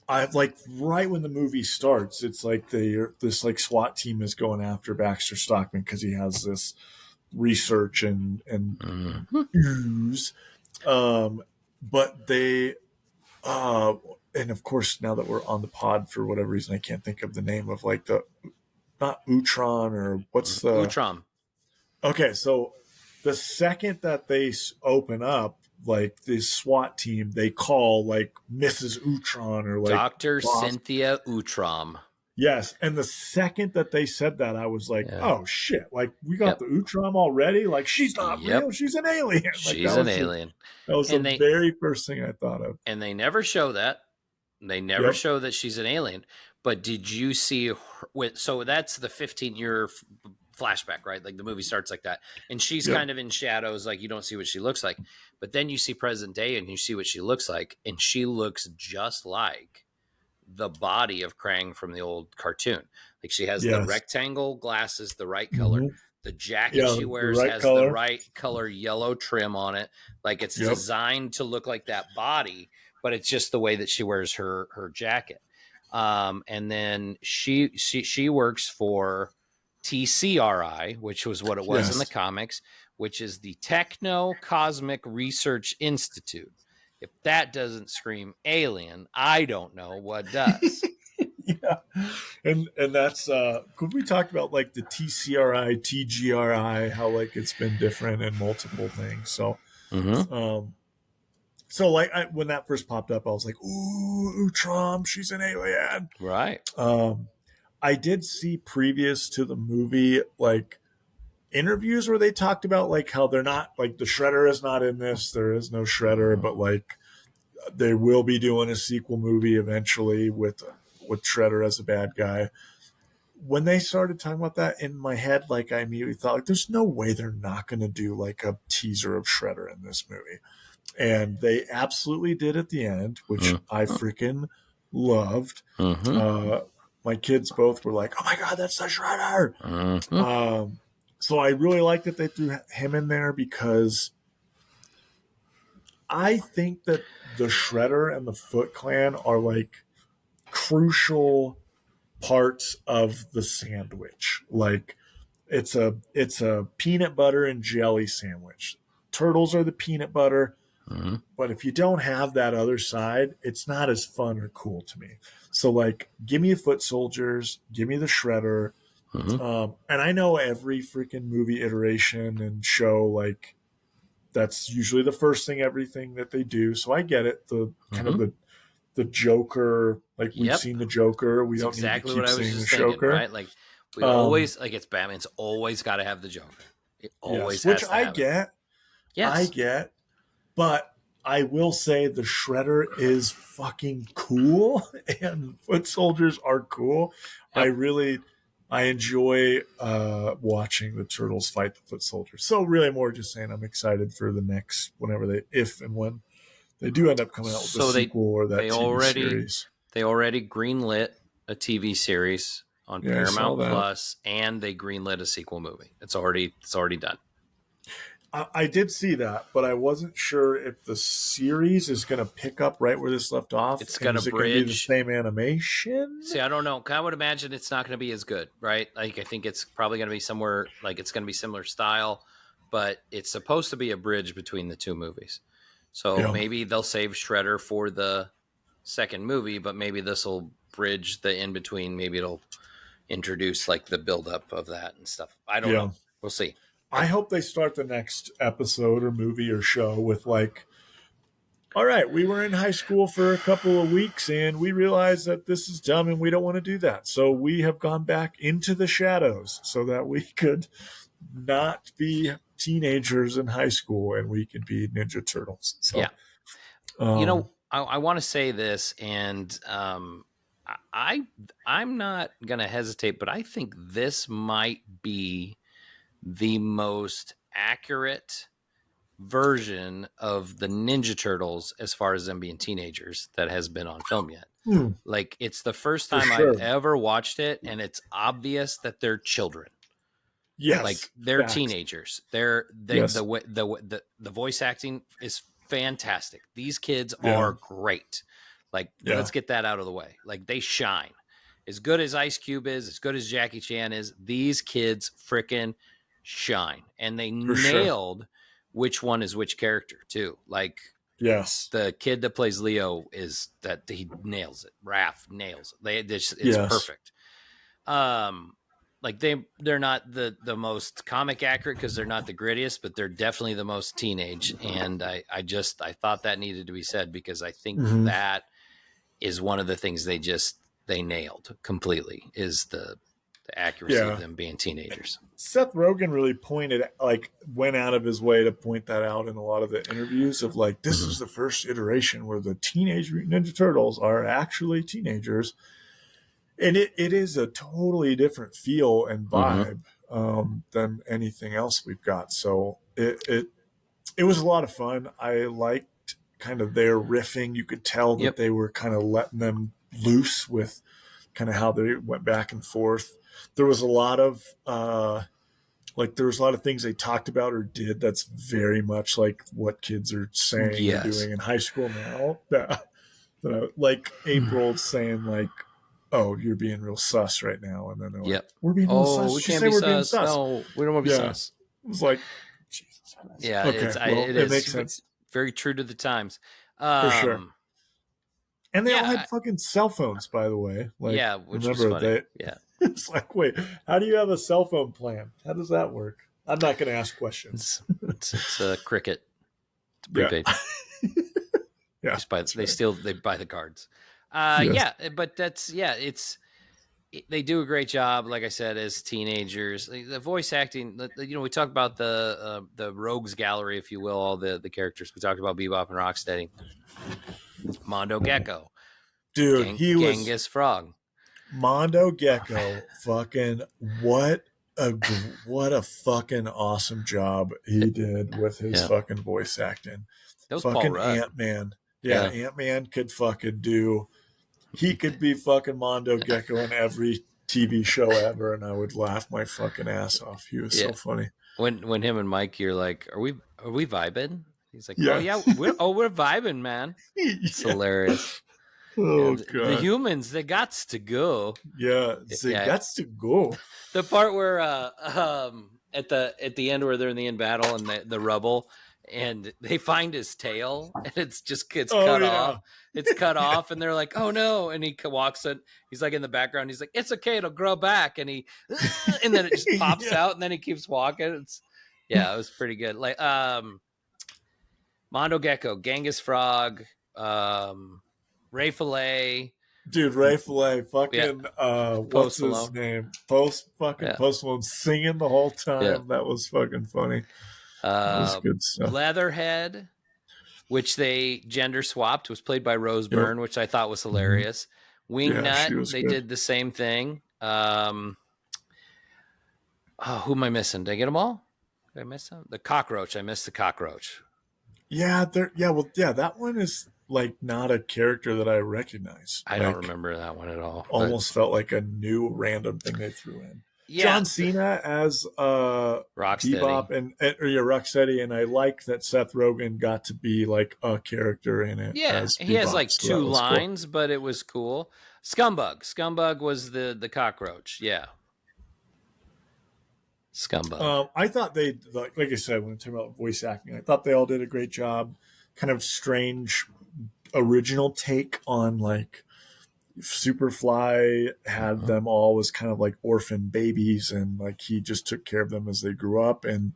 I like right when the movie starts, it's like this like SWAT team is going after Baxter Stockman because he has this research and ooze. But they and of course now that we're on the pod for whatever reason I can't think of the name of like the not Utron or what's the Utrom. Okay, so the second that they open up, like this SWAT team, they call like Mrs. Utron or like Dr. Cynthia Utrom. Yes, and the second that they said that, I was like, "Oh shit! Like we got the Utrom already. Like she's not real. She's an alien. Like, she's an alien." That was the very first thing I thought of. And they never show that. They never show that she's an alien. But did you see her, so that's the 15-year flashback, right? Like the movie starts like that. And she's kind of in shadows, like you don't see what she looks like. But then you see present day and you see what she looks like. And she looks just like the body of Krang from the old cartoon. Like she has the rectangle glasses, the right color. The jacket she wears has the right color yellow trim on it. Like it's designed to look like that body, but it's just the way that she wears her jacket. And then she works for TCRI, which was what it was in the comics, which is the Techno Cosmic Research Institute. If that doesn't scream alien, I don't know what does. And that's because we talked about like the TCRI, TGRI, how like it's been different in multiple things. So, so like when that first popped up, I was like, "Ooh, Utrom, she's an alien." Right. I did see previous to the movie like interviews where they talked about like how they're not like the Shredder is not in this. There is no Shredder, but like they will be doing a sequel movie eventually with Shredder as a bad guy. When they started talking about that in my head, like I immediately thought, like, there's no way they're not going to do like a teaser of Shredder in this movie. And they absolutely did at the end, which I freaking loved. My kids both were like, "Oh my God, that's the Shredder." So I really like that they threw him in there because I think that the Shredder and the Foot Clan are like crucial parts of the sandwich. Like it's a peanut butter and jelly sandwich. Turtles are the peanut butter, but if you don't have that other side, it's not as fun or cool to me. So like, give me Foot Soldiers, give me the Shredder. And I know every freaking movie iteration and show, like that's usually the first thing, everything that they do. So I get it. The kind of the Joker, like we've seen the Joker. We don't need to keep seeing the Joker, right? Like we always, like it's Batman. It's always got to have the Joker. It always has which to I have get. Yes. I get, but I will say the Shredder is fucking cool, and Foot Soldiers are cool. I enjoy watching the Turtles fight the Foot Soldiers. So really more just saying I'm excited for the next, if and when they do end up coming out with a sequel or that TV series. They already greenlit a TV series on Paramount Plus, and they greenlit a sequel movie. It's already done. I did see that, but I wasn't sure if the series is going to pick up right where this left off. It's going to be the same animation. See, I don't know. I would imagine it's not going to be as good, right? Like I think it's probably going to be somewhere like it's going to be similar style, but it's supposed to be a bridge between the two movies. So maybe they'll save Shredder for the second movie, but maybe this will bridge the in between. Maybe it'll introduce like the buildup of that and stuff. I don't know. We'll see. I hope they start the next episode or movie or show with like, all right, we were in high school for a couple of weeks and we realized that this is dumb and we don't want to do that. So we have gone back into the shadows so that we could not be teenagers in high school and we could be Ninja Turtles. So, I want to say this, and I'm not gonna hesitate, but I think this might be the most accurate version of the Ninja Turtles as far as them being teenagers that has been on film yet. Like, it's the first time I've ever watched it, and it's obvious that they're children. Yes, like they're teenagers. The voice acting is fantastic. These kids are great. Like, let's get that out of the way. Like, they shine. As good as Ice Cube is, as good as Jackie Chan is, these kids frickin' shine. And they nailed which one is which character too. Like, the kid that plays Leo he nails it. Raph nails it. It's perfect. Like, they're not the most comic accurate because they're not the grittiest, but they're definitely the most teenage. And I thought that needed to be said, because I think that is one of the things they nailed completely, is the accuracy of them being teenagers. Seth Rogen really went out of his way to point that out in a lot of the interviews of like, this is the first iteration where the Teenage Mutant Ninja Turtles are actually teenagers. And it is a totally different feel and vibe than anything else we've got. So it was a lot of fun. I liked kind of their riffing. You could tell that they were kind of letting them loose with kind of how they went back and forth. There was a lot of things they talked about or did that's very much like what kids are saying and doing in high school now. Like April saying like, "Oh, you're being real sus right now," and then they're like, "We're being real sus." We can't be sus. No, we don't want to be sus. It was like, Jesus. Yeah, it makes sense. Very true to the times. For sure. And they all had fucking cell phones, by the way. Like, which was funny. It's like, wait, how do you have a cell phone plan? How does that work? I'm not going to ask questions. It's a Cricket. It's prepaid. They buy the cards. But they do a great job, like I said, as teenagers. The voice acting, we talked about the rogues gallery, if you will, all the characters. We talked about Bebop and Rocksteady. Mondo Gecko. Dude, Genghis Frog. Mondo Gecko, fucking what a fucking awesome job he did with his fucking voice acting. That was fucking Paul Rudd. Ant-Man. Yeah, Ant-Man could fucking do. He could be fucking Mondo Gecko in every TV show ever, and I would laugh my fucking ass off. He was so funny. When him and Mike, you're like, are we vibing? He's like, we're vibing, man. It's hilarious. Oh god, the humans, they gots to go. Yeah, they gots to go. The part where at the end where they're in battle and the rubble, and they find his tail, and it's cut off. It's cut off, and they're like, "Oh no!" And he walks in. He's like in the background. He's like, "It's okay, it'll grow back." And and then it just pops out, and then he keeps walking. It was pretty good. Like Mondo Gecko, Genghis Frog, Ray Fillet. Dude, Ray Fillet, fucking what's his name? Post Malone singing the whole time. Yeah. That was fucking funny. That was good stuff. Leatherhead, which they gender swapped, was played by Rose Byrne, which I thought was hilarious. Wingnut, they did the same thing. Who am I missing? Did I get them all? Did I miss them? The Cockroach. I missed the Cockroach. Yeah, that one is like not a character that I recognize. I don't remember that one at all. Almost felt like a new random thing they threw in. Yeah. John Cena as Bebop and Rocksteady, and I like that Seth Rogen got to be like a character in it. Yeah, he has like 2 lines, but it was cool. Scumbug was the cockroach. Yeah. Scumbug. I thought they, like I said, when I'm talking about voice acting, I thought they all did a great job. Kind of strange original take on like Superfly had them all as kind of like orphan babies, and like he just took care of them as they grew up, and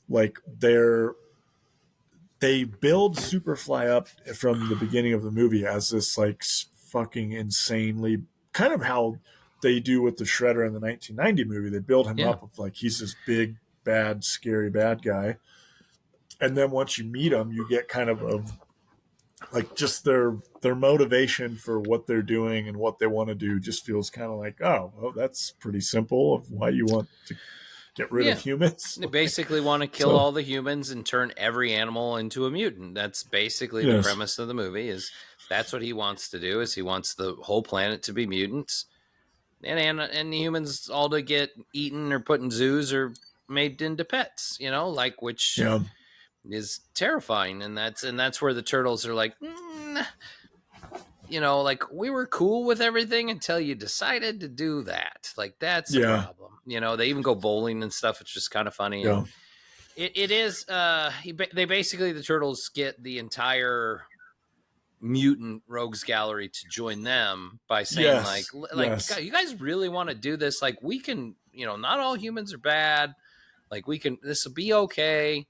like they build Superfly up from the beginning of the movie as this like fucking insanely, kind of how they do with the Shredder in the 1990 movie. They build him up with like he's this big bad scary bad guy, and then once you meet him, you get kind of like just their motivation for what they're doing and what they want to do just feels kind of like, oh, well, that's pretty simple of why you want to get rid of humans. They basically want to kill all the humans and turn every animal into a mutant. That's basically the premise of the movie. Is that's what he wants to do? Is he wants the whole planet to be mutants, and the humans all to get eaten or put in zoos or made into pets? You know, like which is terrifying. And that's where the turtles are like, you know, like we were cool with everything until you decided to do that. Like that's a problem. You know, they even go bowling and stuff. It's just kind of funny. Yeah. It is. They basically, the turtles get the entire mutant rogues gallery to join them by saying God, you guys really want to do this? Like we can, you know, not all humans are bad. Like we can. This will be okay.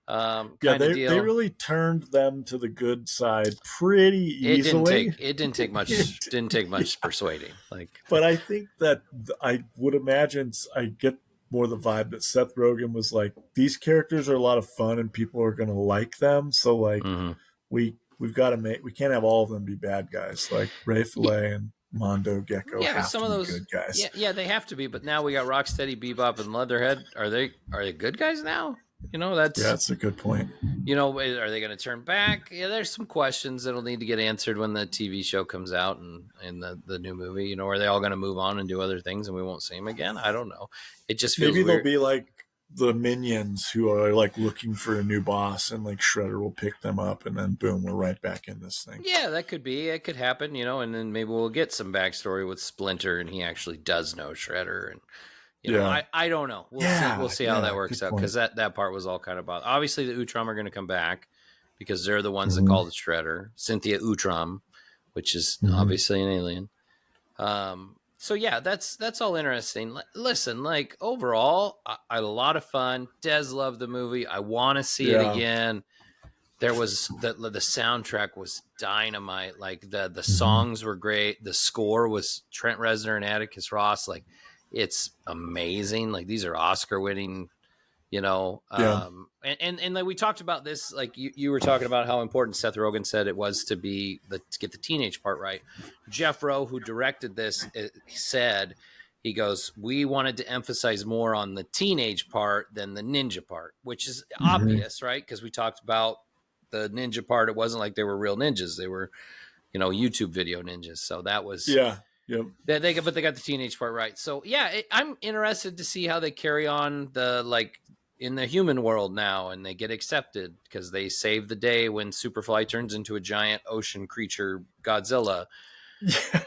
They really turned them to the good side pretty easily. It didn't take much persuading. Like, but I think that I would imagine I get more the vibe that Seth Rogen was like, these characters are a lot of fun and people are going to like them. So like we've got to we can't have all of them be bad guys. Like Ray Fillet and Mondo Gecko. Yeah, some of those good guys. Yeah, they have to be. But now we got Rocksteady, Bebop, and Leatherhead. Are they good guys now? You know, that's a good point. You know, are they going to turn back? Yeah, there's some questions that'll need to get answered when the TV show comes out and the new movie. You know, are they all going to move on and do other things and we won't see them again? I don't know. It just feels maybe weird. They'll be like the minions who are like looking for a new boss, and like Shredder will pick them up, and then boom, we're right back in this thing. Yeah, that could be. It could happen. You know, and then maybe we'll get some backstory with Splinter, and he actually does know Shredder and. You know, I don't know. We'll see how that works out, because that part was all kind of about. Obviously, the Utrom are going to come back because they're the ones that call the Shredder, Cynthia Utrom, which is obviously an alien. So yeah, that's all interesting. Listen, like overall, I had a lot of fun. Des loved the movie. I want to see it again. There was the soundtrack was dynamite. Like the songs were great. The score was Trent Reznor and Atticus Ross. Like. It's amazing. Like these are Oscar winning, you know, and like we talked about this, like you were talking about how important Seth Rogen said it was to get the teenage part right. Jeff Rowe, who directed this, said, he goes, we wanted to emphasize more on the teenage part than the ninja part, which is obvious, right? Because we talked about the ninja part. It wasn't like they were real ninjas. They were, you know, YouTube video ninjas. So that was, Yep. But they got the teenage part right. So yeah, I'm interested to see how they carry on in the human world now, and they get accepted because they save the day when Superfly turns into a giant ocean creature, Godzilla. Yeah.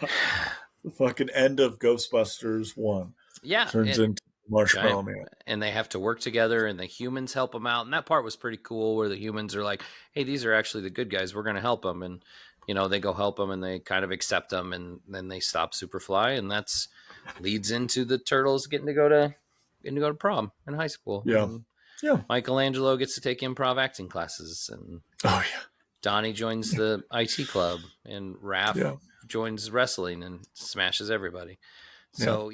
The fucking end of Ghostbusters 1. Yeah, turns into Marshmallow Man, and they have to work together, and the humans help them out. And that part was pretty cool, where the humans are like, "Hey, these are actually the good guys. We're going to help them." And you know, they go help them, and they kind of accept them, and then they stop Superfly, and that's leads into the turtles getting to go to prom in high school. Yeah, and Michelangelo gets to take improv acting classes, and Donnie joins the IT club, and Raph joins wrestling and smashes everybody. So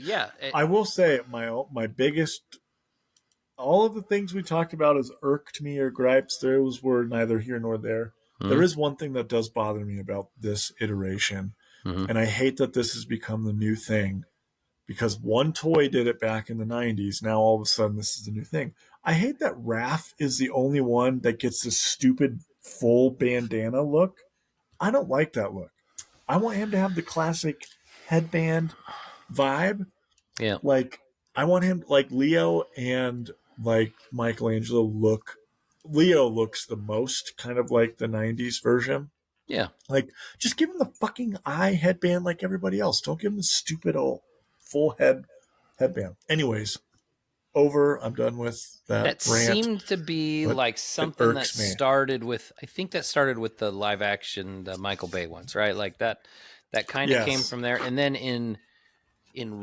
I will say my biggest. All of the things we talked about as irked me or gripes, those were neither here nor there. There is one thing that does bother me about this iteration, and I hate that this has become the new thing, because one toy did it back in the 90s. Now all of a sudden this is the new thing. I hate that Raph is the only one that gets this stupid full bandana look. I don't like that look. I want him to have the classic headband vibe. Yeah. Like I want him like Leo and like Michelangelo look. Leo looks the most kind of like the 90s version. Yeah. Like, just give him the fucking eye headband like everybody else. Don't give him the stupid old full headband. Anyways, I'm done with that rant. Seemed to be like something that started with, I think that started with the live action, the Michael Bay ones, right? Like that kind of came from there. And then in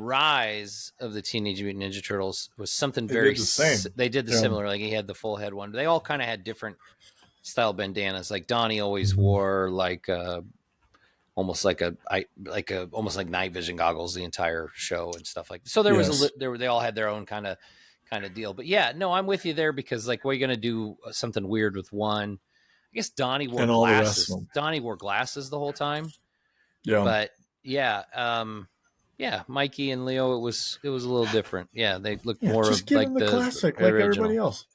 Rise of the Teenage Mutant Ninja Turtles was something very same. They did the similar, like he had the full head one. They all kind of had different style bandanas. Like Donnie always wore like almost like night vision goggles the entire show and stuff like that. So there was they all had their own kind of deal. But yeah, no, I'm with you there, because like we're gonna do something weird with one. guess Donnie wore and all the rest of glasses. them. Donnie wore glasses the whole time. Yeah. But yeah, Mikey and Leo, it was a little different. Yeah, they looked more just of give like him the classic, original. like everybody else.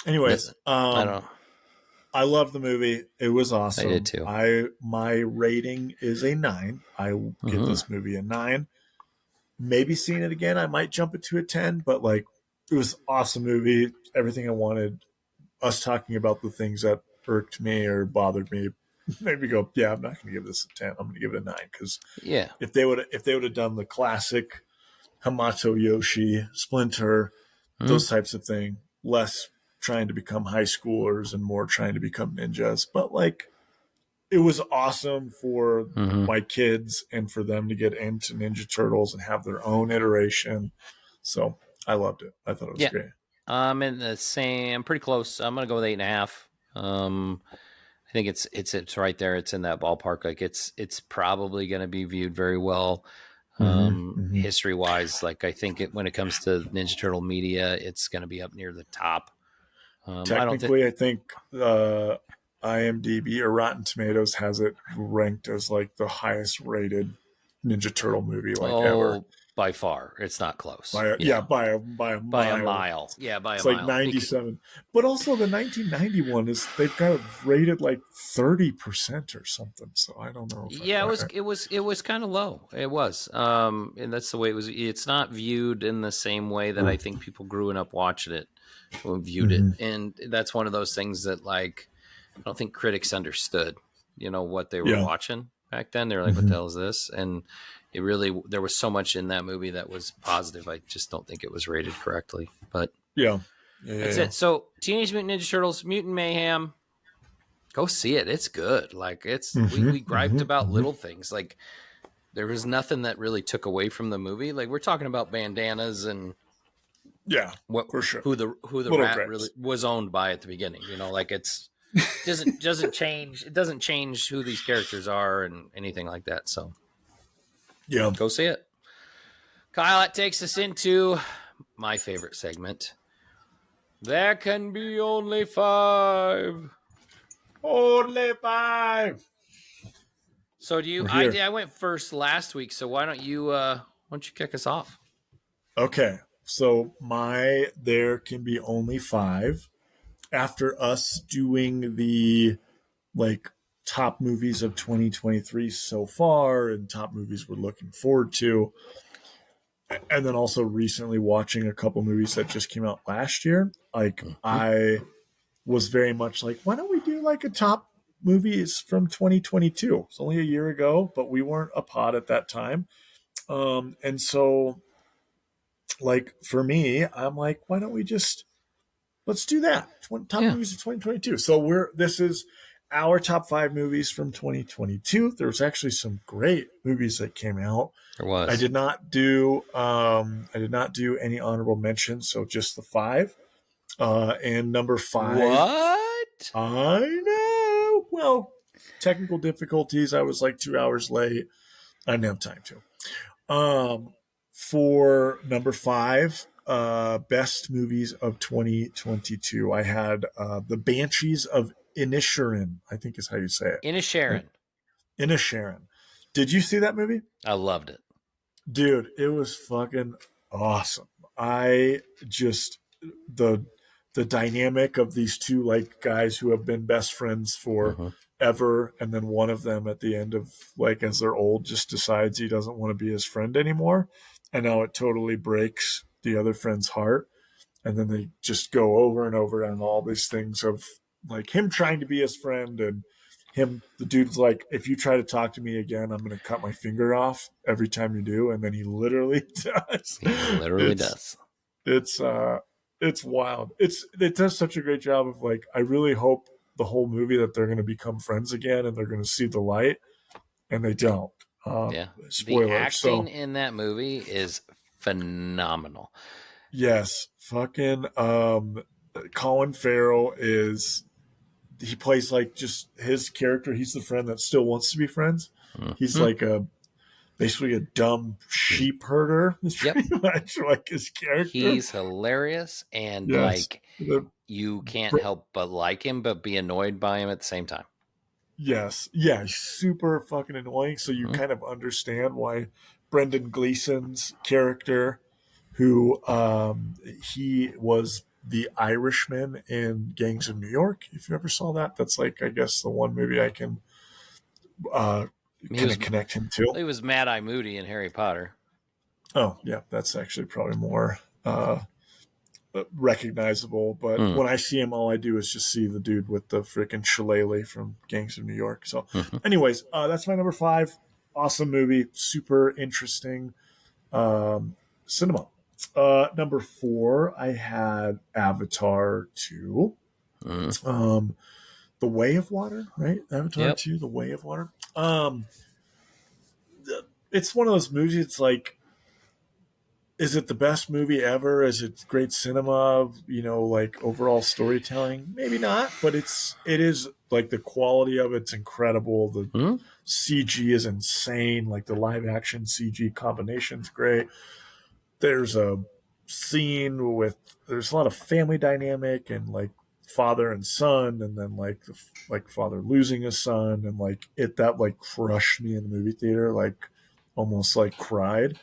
Anyways, I don't know. I love the movie. It was awesome. I did too. My rating is a 9. I give this movie a 9. Maybe seeing it again, I might jump it to a 10, but like it was an awesome movie. Everything I wanted. Us talking about the things that irked me or bothered me made me go, yeah, I'm not going to give this a 10. I'm going to give it a 9 because if they would have done the classic Hamato Yoshi, Splinter, those types of thing, less trying to become high schoolers and more trying to become ninjas. But like, it was awesome for my kids and for them to get into Ninja Turtles and have their own iteration. So I loved it. I thought it was great. I'm in the same. I'm pretty close. I'm gonna go with 8.5. I think it's right there. It's in that ballpark. Like it's probably going to be viewed very well. History wise, like I think when it comes to Ninja Turtle media, it's going to be up near the top. Technically, I think IMDb or Rotten Tomatoes has it ranked as like the highest rated Ninja Turtle movie ever. By far, it's not close. By a mile. Yeah, by it's a mile. It's like 97. But also the 1991 they've got it rated like 30% or something. So I don't know. It was kind of low. It was. And that's the way it was. It's not viewed in the same way that I think people growing up watching it viewed it. And that's one of those things that like I don't think critics understood, what they were watching back then. They were like, what the hell is this? And there was so much in that movie that was positive. I just don't think it was rated correctly, but that's it. So Teenage Mutant Ninja Turtles, Mutant Mayhem, go see it. It's good. Like we griped about little things. Like there was nothing that really took away from the movie. Like we're talking about bandanas and for sure. Who the little rat grapes. Really was owned by at the beginning, like doesn't change. It doesn't change who these characters are and anything like that. So go see it. Kyle, that takes us into my favorite segment. There can be only 5. Only 5. So do you? I went first last week. So why don't you kick us off? Okay. So there can be only 5. After us doing the top movies of 2023 so far and top movies we're looking forward to, and then also recently watching a couple movies that just came out last year, I was very much like, why don't we do a top movies from 2022? It's only a year ago, but we weren't a pod at that time. And so for me, I'm like, why don't we let's do that. Top movies of 2022. So this is our top 5 movies from 2022. There was actually some great movies that came out. There was. I did not do any honorable mentions, so just the 5. And number 5. What? I know. Well, technical difficulties. I was 2 hours late. I didn't have time to. For number 5, best movies of 2022, I had The Banshees of Inisherin, I think is how you say it. Inisherin. Did you see that movie? I loved it. Dude, it was fucking awesome. I just the dynamic of these two guys who have been best friends for ever, and then one of them at the end of as they're old just decides he doesn't want to be his friend anymore, and now it totally breaks the other friend's heart, and then they just go over and over on all these things of him trying to be his friend, and the dude's like, if you try to talk to me again, I'm going to cut my finger off every time you do. And then he literally does. It's wild. It does such a great job of I really hope the whole movie that they're going to become friends again and they're going to see the light, and they don't. Spoiler. The acting in that movie is phenomenal. Yes. Fucking Colin Farrell he plays just his character. He's the friend that still wants to be friends. He's basically a dumb sheep herder. Pretty much his character. He's hilarious, and you can't help but like him, but be annoyed by him at the same time. Yes. Yeah, he's super fucking annoying. So you kind of understand why Brendan Gleeson's character, who he was the Irishman in Gangs of New York. If you ever saw that, that's like, I guess, the one movie I can kind of connect him to. He was Mad Eye Moody in Harry Potter. Oh, yeah, that's actually probably more recognizable. But when I see him, all I do is just see the dude with the freaking shillelagh from Gangs of New York. So, anyways, that's my number 5. Awesome movie, super interesting cinema. Number 4, I had Avatar 2. The Way of Water, right? Avatar 2, The Way of Water. It's one of those movies, it's like, is it the best movie ever? Is it great cinema? You know, like overall storytelling? Maybe not, but it is like the quality of it's incredible. The CG is insane. Like the live action CG combination's great. There's a scene with, there's a lot of family dynamic and like father and son, and then like father losing a son, and like that like crushed me in the movie theater, like almost like cried.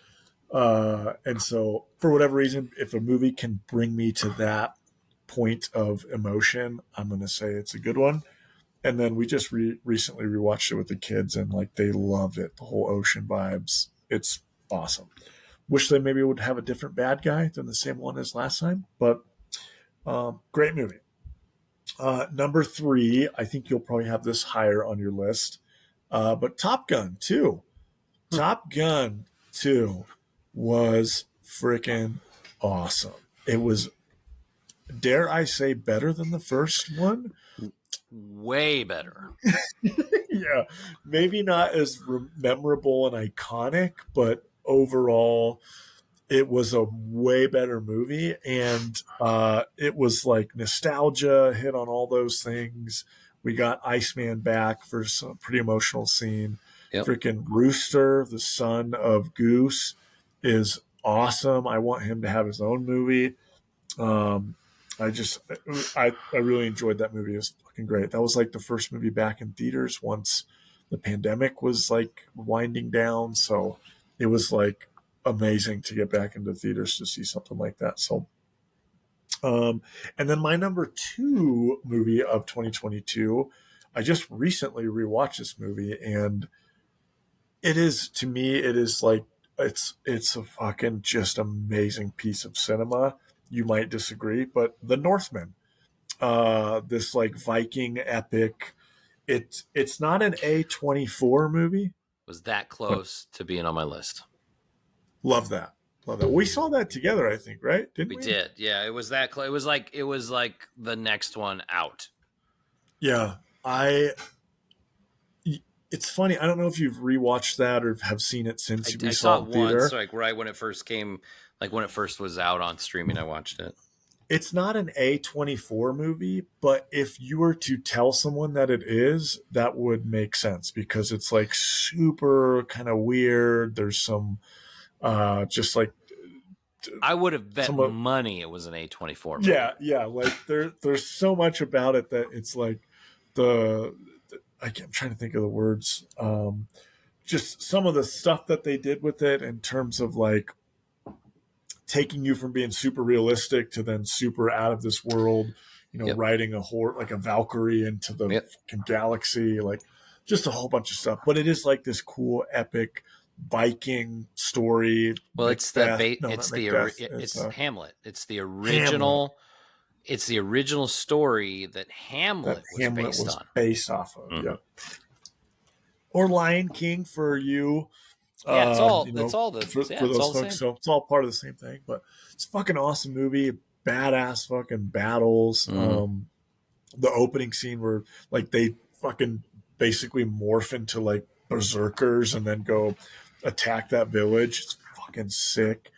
And so for whatever reason, if a movie can bring me to that point of emotion, I'm going to say it's a good one. And then we just recently rewatched it with the kids, and like they loved it. The whole ocean vibes. It's awesome. Wish they maybe would have a different bad guy than the same one as last time, but great movie. Number 3, I think you'll probably have this higher on your list, but Top Gun 2. Top Gun 2 was freaking awesome. It was, dare I say, better than the first one. Way better. Yeah, maybe not as memorable and iconic, but overall it was a way better movie. And it was like nostalgia hit on all those things. We got Iceman back for some pretty emotional scene. Freaking Rooster, the son of Goose, is awesome. I want him to have his own movie. I really enjoyed that movie. It was fucking great. That was like the first movie back in theaters once the pandemic was like winding down. So it was like amazing to get back into theaters to see something like that. So, and then my number 2 movie of 2022, I just recently rewatched this movie, and it is, to me, it is like, it's a fucking just amazing piece of cinema. You might disagree, but The Northman, this like Viking epic, it's not an A24 movie. Was that close to being on my list? Love that. We saw that together, I think, right? Didn't we? We did. Yeah, it was that close. It was like the next one out. Yeah, it's funny. I don't know if you've rewatched that or have seen it since we saw it once, like right when it first came, like when it first was out on streaming, I watched it. It's not an A24 movie, but if you were to tell someone that it is, that would make sense, because it's like super kind of weird. There's some just like, I would have bet money it was an A24 movie. Yeah. Like there's so much about it that it's like I'm trying to think of the words. Just some of the stuff that they did with it in terms of like taking you from being super realistic to then super out of this world, you know, riding a horse like a Valkyrie into the fucking galaxy, like just a whole bunch of stuff. But it is like this cool, epic Viking story. Well, it's Hamlet. It's the original. Hamlet. It's the original story that Hamlet was based off of. Mm-hmm. Yeah. Or Lion King for you. Yeah, it's all. It's all the for those folks. So it's all part of the same thing. But it's a fucking awesome movie. Badass fucking battles. Mm-hmm. The opening scene where like they fucking basically morph into like berserkers and then go attack that village. It's fucking sick.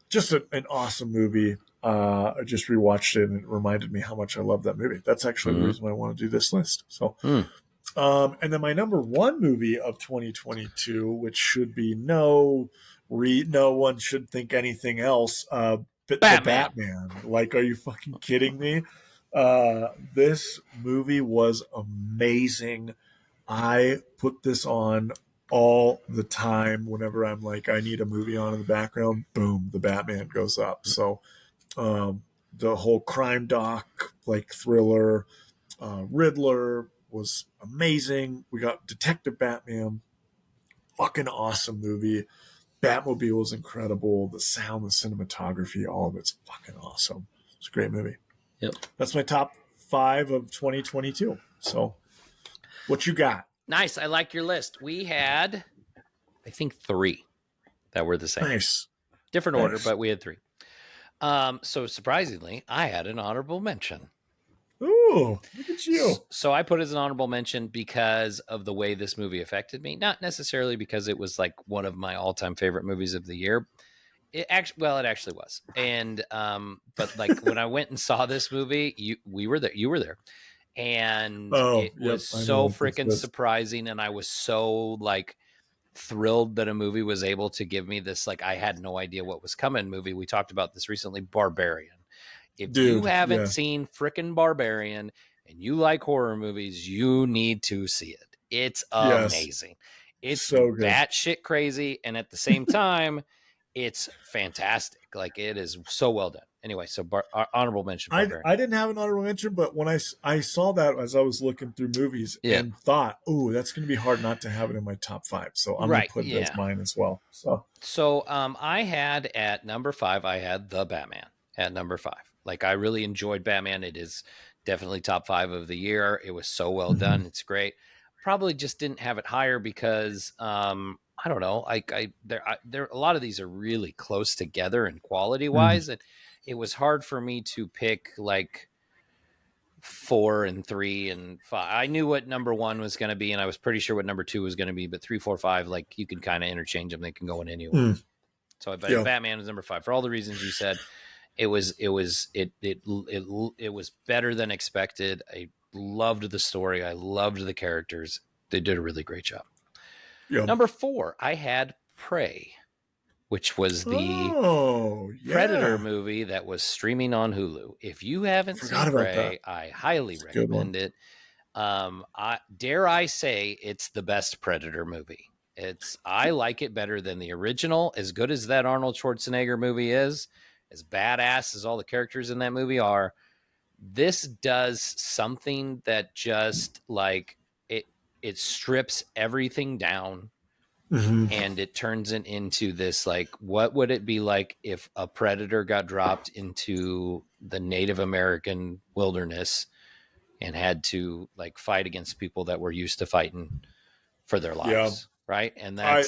Just an awesome movie. I just rewatched it and it reminded me how much I love that movie. That's actually the reason why I want to do this list. So, and then my number 1 movie of 2022, which should be no one should think anything else. the Batman. Batman. Like, are you fucking kidding me? This movie was amazing. I put this on all the time whenever I'm like, I need a movie on in the background. Boom, the Batman goes up. So the whole crime doc, like thriller, Riddler was amazing. We got Detective Batman, fucking awesome movie. Batmobile was incredible. The sound, the cinematography, all of it's fucking awesome. It's a great movie. Yep. That's my top 5 of 2022. So, what you got? Nice. I like your list. We had, I think, 3 that were the same. Nice. Different order, but we had 3. So surprisingly, I had an honorable mention. Ooh, look at you. So I put it as an honorable mention because of the way this movie affected me. Not necessarily because it was like one of my all-time favorite movies of the year. It actually was. And but like when I went and saw this movie, you were there. And it was so freaking surprising, and I was so like thrilled that a movie was able to give me this, like, I had no idea what was coming movie. We talked about this recently, Barbarian. If you haven't seen frickin' Barbarian and you like horror movies, you need to see it. It's amazing. It's so good. Batshit crazy, and at the same time, it's fantastic. Like, it is so well done. Anyway, so honorable mention. I didn't have an honorable mention, but when I saw that as I was looking through movies and thought, oh, that's going to be hard not to have it in my top 5. So I'm going to put it as mine as well. So I had at number 5, I had The Batman at number 5. Like, I really enjoyed Batman. It is definitely top 5 of the year. It was so well done. It's great. Probably just didn't have it higher because I don't know. There a lot of these are really close together in quality wise, and it was hard for me to pick like 4 and 3 and 5. I knew what number 1 was going to be, and I was pretty sure what number 2 was going to be. But 3, 4, 5, like, you can kind of interchange them; they can go in anywhere. So, Batman was number 5 for all the reasons you said. It was better than expected. I loved the story. I loved the characters. They did a really great job. Yeah. Number 4, I had Prey, which was the Predator movie that was streaming on Hulu. If you haven't seen Prey, I highly recommend it. Dare I say it's the best Predator movie. I like it better than the original. As good as that Arnold Schwarzenegger movie is, as badass as all the characters in that movie are, this does something that just like it strips everything down. And it turns it into this, like, what would it be like if a predator got dropped into the Native American wilderness and had to like fight against people that were used to fighting for their lives, right? And I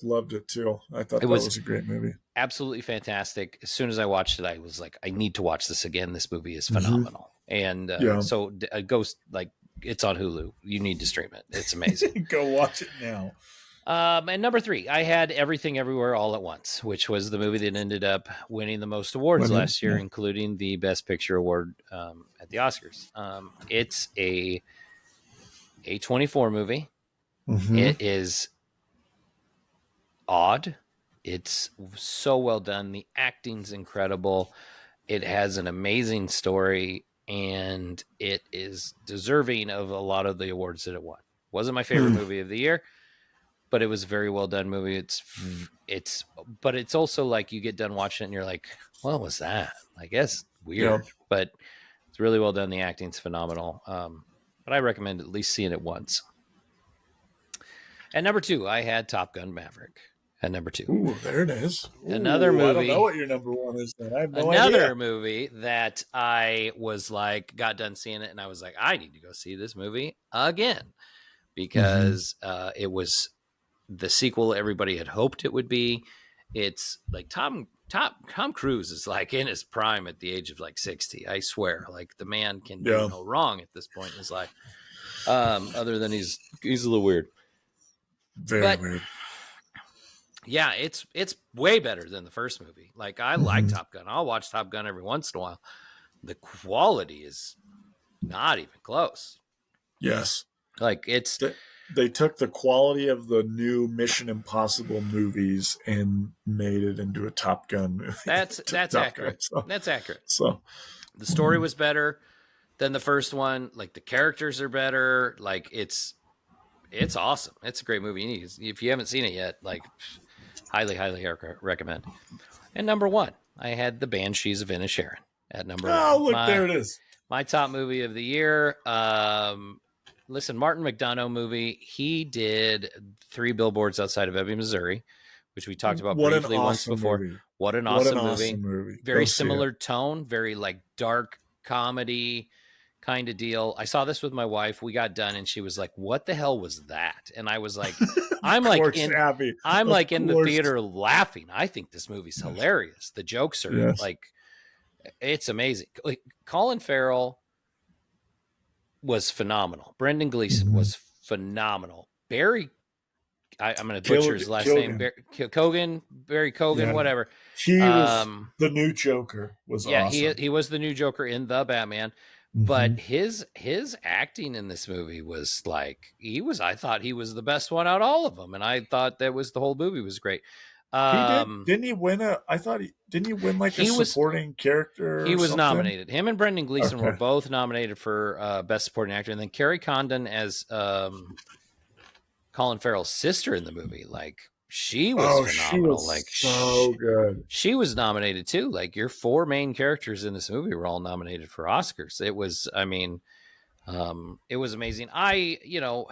loved it too. I thought that was a great movie. Absolutely fantastic. As soon as I watched it, I was like, I need to watch this again. This movie is phenomenal. And so Ghost, like, it's on Hulu. You need to stream it. It's amazing. Go watch it now. And number 3, I had Everything Everywhere All at Once, which was the movie that ended up winning the most awards last year, including the Best Picture award at the Oscars. It's a A24 movie. It is odd. It's so well done. The acting's incredible. It has an amazing story, and it is deserving of a lot of the awards that it won. Wasn't my favorite movie of the year, but it was a very well done movie. But it's also like you get done watching it and you're like, what was that? I guess weird, but it's really well done. The acting's phenomenal. But I recommend at least seeing it once. At number 2, I had Top Gun Maverick. At number 2. Ooh, there it is. Another movie. I don't know what your number 1 is. Then. I have no idea. Another movie that I was like, got done seeing it, and I was like, I need to go see this movie again because it was the sequel everybody had hoped it would be. It's like Tom Cruise is like in his prime at the age of like 60. I swear, like the man can do no wrong at this point in his life. Other than he's a little weird. Very weird. Yeah, it's way better than the first movie. Like, I like Top Gun. I'll watch Top Gun every once in a while. The quality is not even close. Yes. Like, it's they took the quality of the new Mission Impossible movies and made it into a Top Gun movie. That's accurate. That's accurate. So the story was better than the first one. Like, the characters are better. Like, it's awesome. It's a great movie. If you haven't seen it yet, like, highly recommend. And number 1, I had The Banshees of Inisherin at number 1. Oh, look, there it is. My top movie of the year. Listen, Martin McDonough movie. He did 3 Billboards Outside of Ebbing, Missouri, which we talked about briefly once before. Movie. What an awesome movie. Very similar tone, very like dark comedy kind of deal. I saw this with my wife. We got done and she was like, "What the hell was that?" And I was like, I'm like in the theater laughing. I think this movie's hilarious. The jokes are like, it's amazing. Like, Colin Farrell was phenomenal. Brendan Gleeson was phenomenal. Barry, I'm going to butcher his last name. Barry Keoghan, whatever. He was the new Joker. Awesome. He was the new Joker in The Batman. But his acting in this movie was like, I thought he was the best one out of all of them, and I thought the whole movie was great. Didn't he win didn't he win like a supporting character? He was nominated. Him and Brendan Gleeson were both nominated for Best Supporting Actor, and then Carrie Condon as Colin Farrell's sister in the movie. Like, she was phenomenal. She was so good. She was nominated too. Like, your 4 main characters in this movie were all nominated for Oscars. It was, it was amazing. I,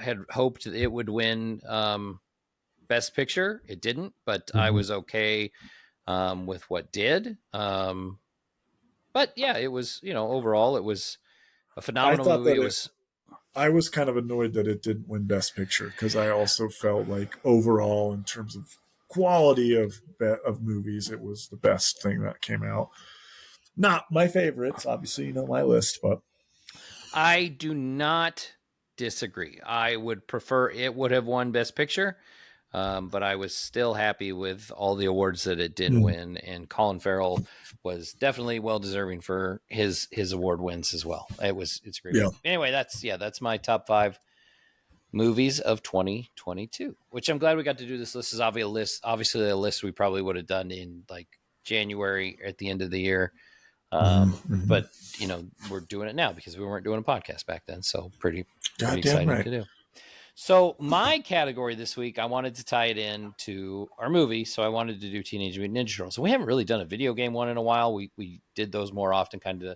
had hoped it would win Best Picture. It didn't, but I was okay with what did. But yeah, it was, overall, it was a phenomenal movie. I was kind of annoyed that it didn't win Best Picture, because I also felt like overall, in terms of quality of movies, it was the best thing that came out. Not my favorites, obviously, my list, but I do not disagree. I would prefer it would have won Best Picture, but I was still happy with all the awards that it did win, and Colin Farrell was definitely well deserving for his award wins as well. It's great. Yeah. Anyway, that's my top 5 movies of 2022, which I'm glad we got to do. This list is obviously a list we probably would have done in like January at the end of the year. But we're doing it now because we weren't doing a podcast back then. So pretty exciting to do. So my category this week, I wanted to tie it in to our movie. So I wanted to do Teenage Mutant Ninja Turtles. So we haven't really done a video game one in a while. We did those more often, kind of,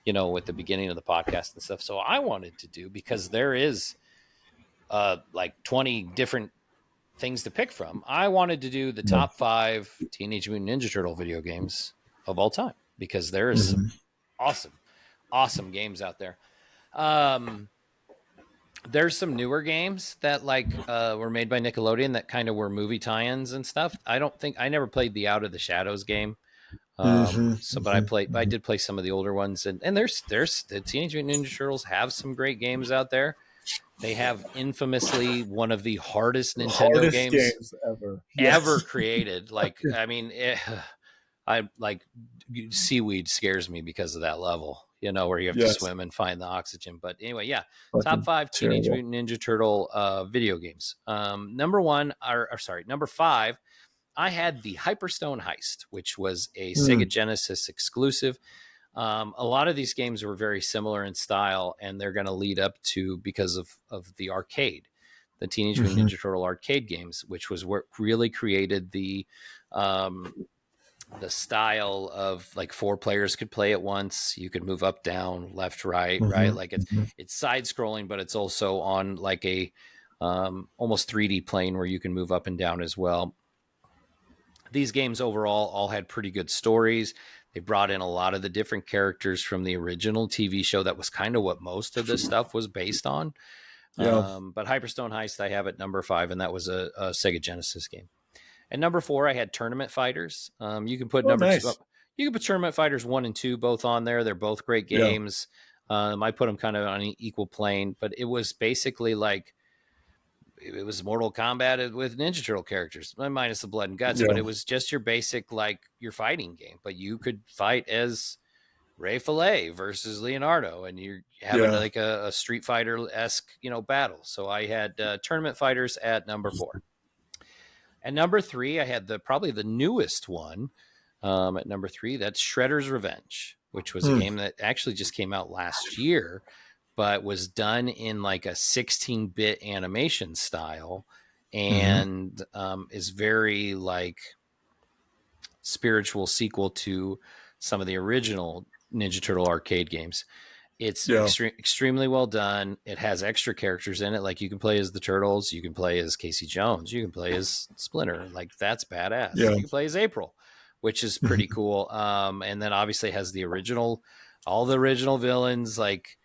at the beginning of the podcast and stuff. So I wanted to do, because there is like 20 different things to pick from. I wanted to do the top 5 Teenage Mutant Ninja Turtle video games of all time, because there is some awesome games out there. There's some newer games that were made by Nickelodeon that kind of were movie tie-ins and stuff. I never played the Out of the Shadows game. But I did play some of the older ones, and there's the Teenage Mutant Ninja Turtles have some great games out there. They have infamously one of the hardest Nintendo games ever created. Seaweed scares me because of that level, where you have to swim and find the oxygen. But anyway, top 5 Teenage Mutant Ninja Turtle video games. Number 5, I had the Hyperstone Heist, which was a Sega Genesis exclusive. A lot of these games were very similar in style, and they're going to lead up to, because of the arcade, the Teenage Mutant Ninja Turtle arcade games, which was what really created the style of like 4 players could play at once. You could move up, down, left, right, right. Like it's side scrolling, but it's also on like a almost 3D plane where you can move up and down as well. These games overall all had pretty good stories. They brought in a lot of the different characters from the original TV show. That was kind of what most of this stuff was based on. But Hyperstone Heist, I have at number 5, and that was a Sega Genesis game. And number 4, I had Tournament Fighters. You can put you can put Tournament Fighters 1 and 2 both on there. They're both great games. I put them kind of on an equal plane, but it was basically like, it was Mortal Kombat with Ninja Turtle characters, minus the blood and guts, but it was just your basic, like, your fighting game. But you could fight as Ray Fillet versus Leonardo, and you're having like a Street Fighter-esque, battle. So I had Tournament Fighters at number 4. At number 3, I had probably the newest one at number 3. That's Shredder's Revenge, which was a game that actually just came out last year, but was done in like a 16-bit animation style, and is very like spiritual sequel to some of the original Ninja Turtle arcade games. It's extremely well done. It has extra characters in it. Like you can play as the Turtles. You can play as Casey Jones. You can play as Splinter. Like that's badass. Yeah. You can play as April, which is pretty cool. And then obviously it has all the original villains. Like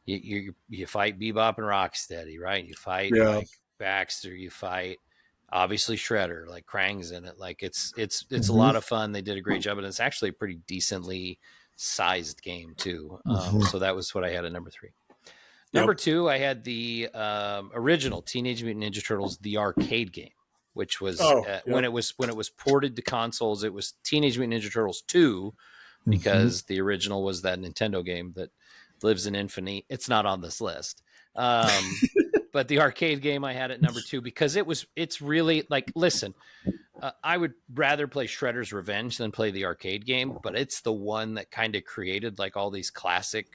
you fight Bebop and Rocksteady, right? You fight like Baxter. You fight obviously Shredder. Like Krang's in it. Like it's a lot of fun. They did a great job, and it's actually a pretty decently sized game too. So that was what I had at number 3. Number 2, I had the original Teenage Mutant Ninja Turtles, the arcade game, which was when it was ported to consoles. It was Teenage Mutant Ninja Turtles 2, because the original was that Nintendo game that lives in infamy. It's not on this list. But the arcade game I had at number 2 because it's really like, listen, I would rather play Shredder's Revenge than play the arcade game, but it's the one that kind of created like all these classic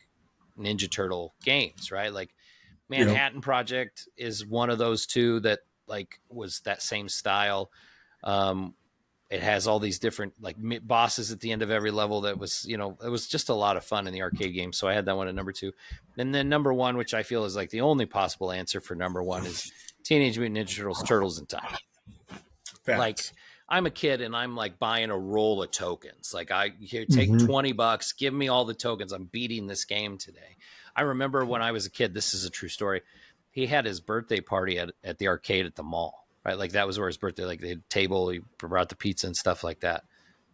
Ninja Turtle games, right? Like Manhattan Project is one of those two that like was that same style. It has all these different like bosses at the end of every level. That was, it was just a lot of fun in the arcade game. So I had that one at number 2. And then number 1, which I feel is like the only possible answer for number 1, is Teenage Mutant Ninja Turtles, Turtles in Time. Facts. Like I'm a kid and I'm like buying a roll of tokens. Like take $20, give me all the tokens. I'm beating this game today. I remember when I was a kid, this is a true story. He had his birthday party at the arcade at the mall. Right, like that was where his birthday. Like they had a table, he brought the pizza and stuff like that.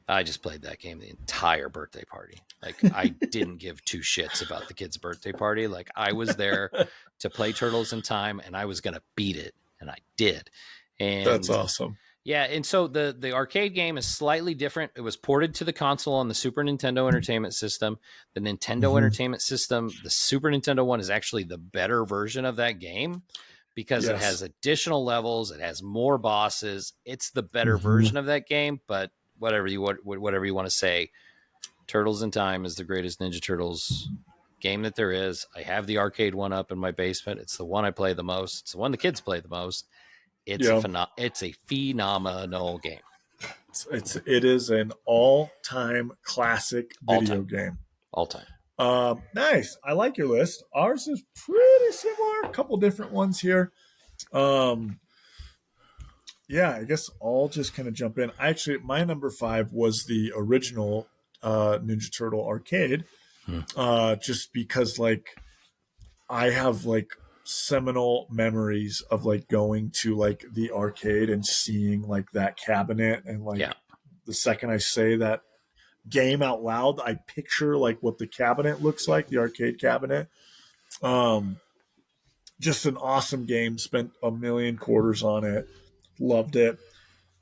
I just played that game the entire birthday party. Like I didn't give 2 shits about the kid's birthday party. Like I was there to play Turtles in Time, and I was gonna beat it, and I did. And that's awesome. Yeah, and so the arcade game is slightly different. It was ported to the console on the Super Nintendo Entertainment System. The Nintendo Entertainment System, the Super Nintendo one, is actually the better version of that game, because it has additional levels, it has more bosses. It's the better version of that game, but whatever you want to say, Turtles in Time is the greatest Ninja Turtles game that there is. I have the arcade one up in my basement. It's the one I play the most. It's the one the kids play the most. It's a phenomenal game. It is an all-time classic video game. All time. Nice. I like your list. Ours is pretty similar. A couple different ones here. I guess I'll just kind of jump in. Actually, my number 5 was the original Ninja Turtle arcade. Just because like I have like seminal memories of like going to like the arcade and seeing like that cabinet, and like the second I say that game out loud, I picture like what the cabinet looks like, the arcade cabinet. Just an awesome game. Spent $1 million on it. Loved it.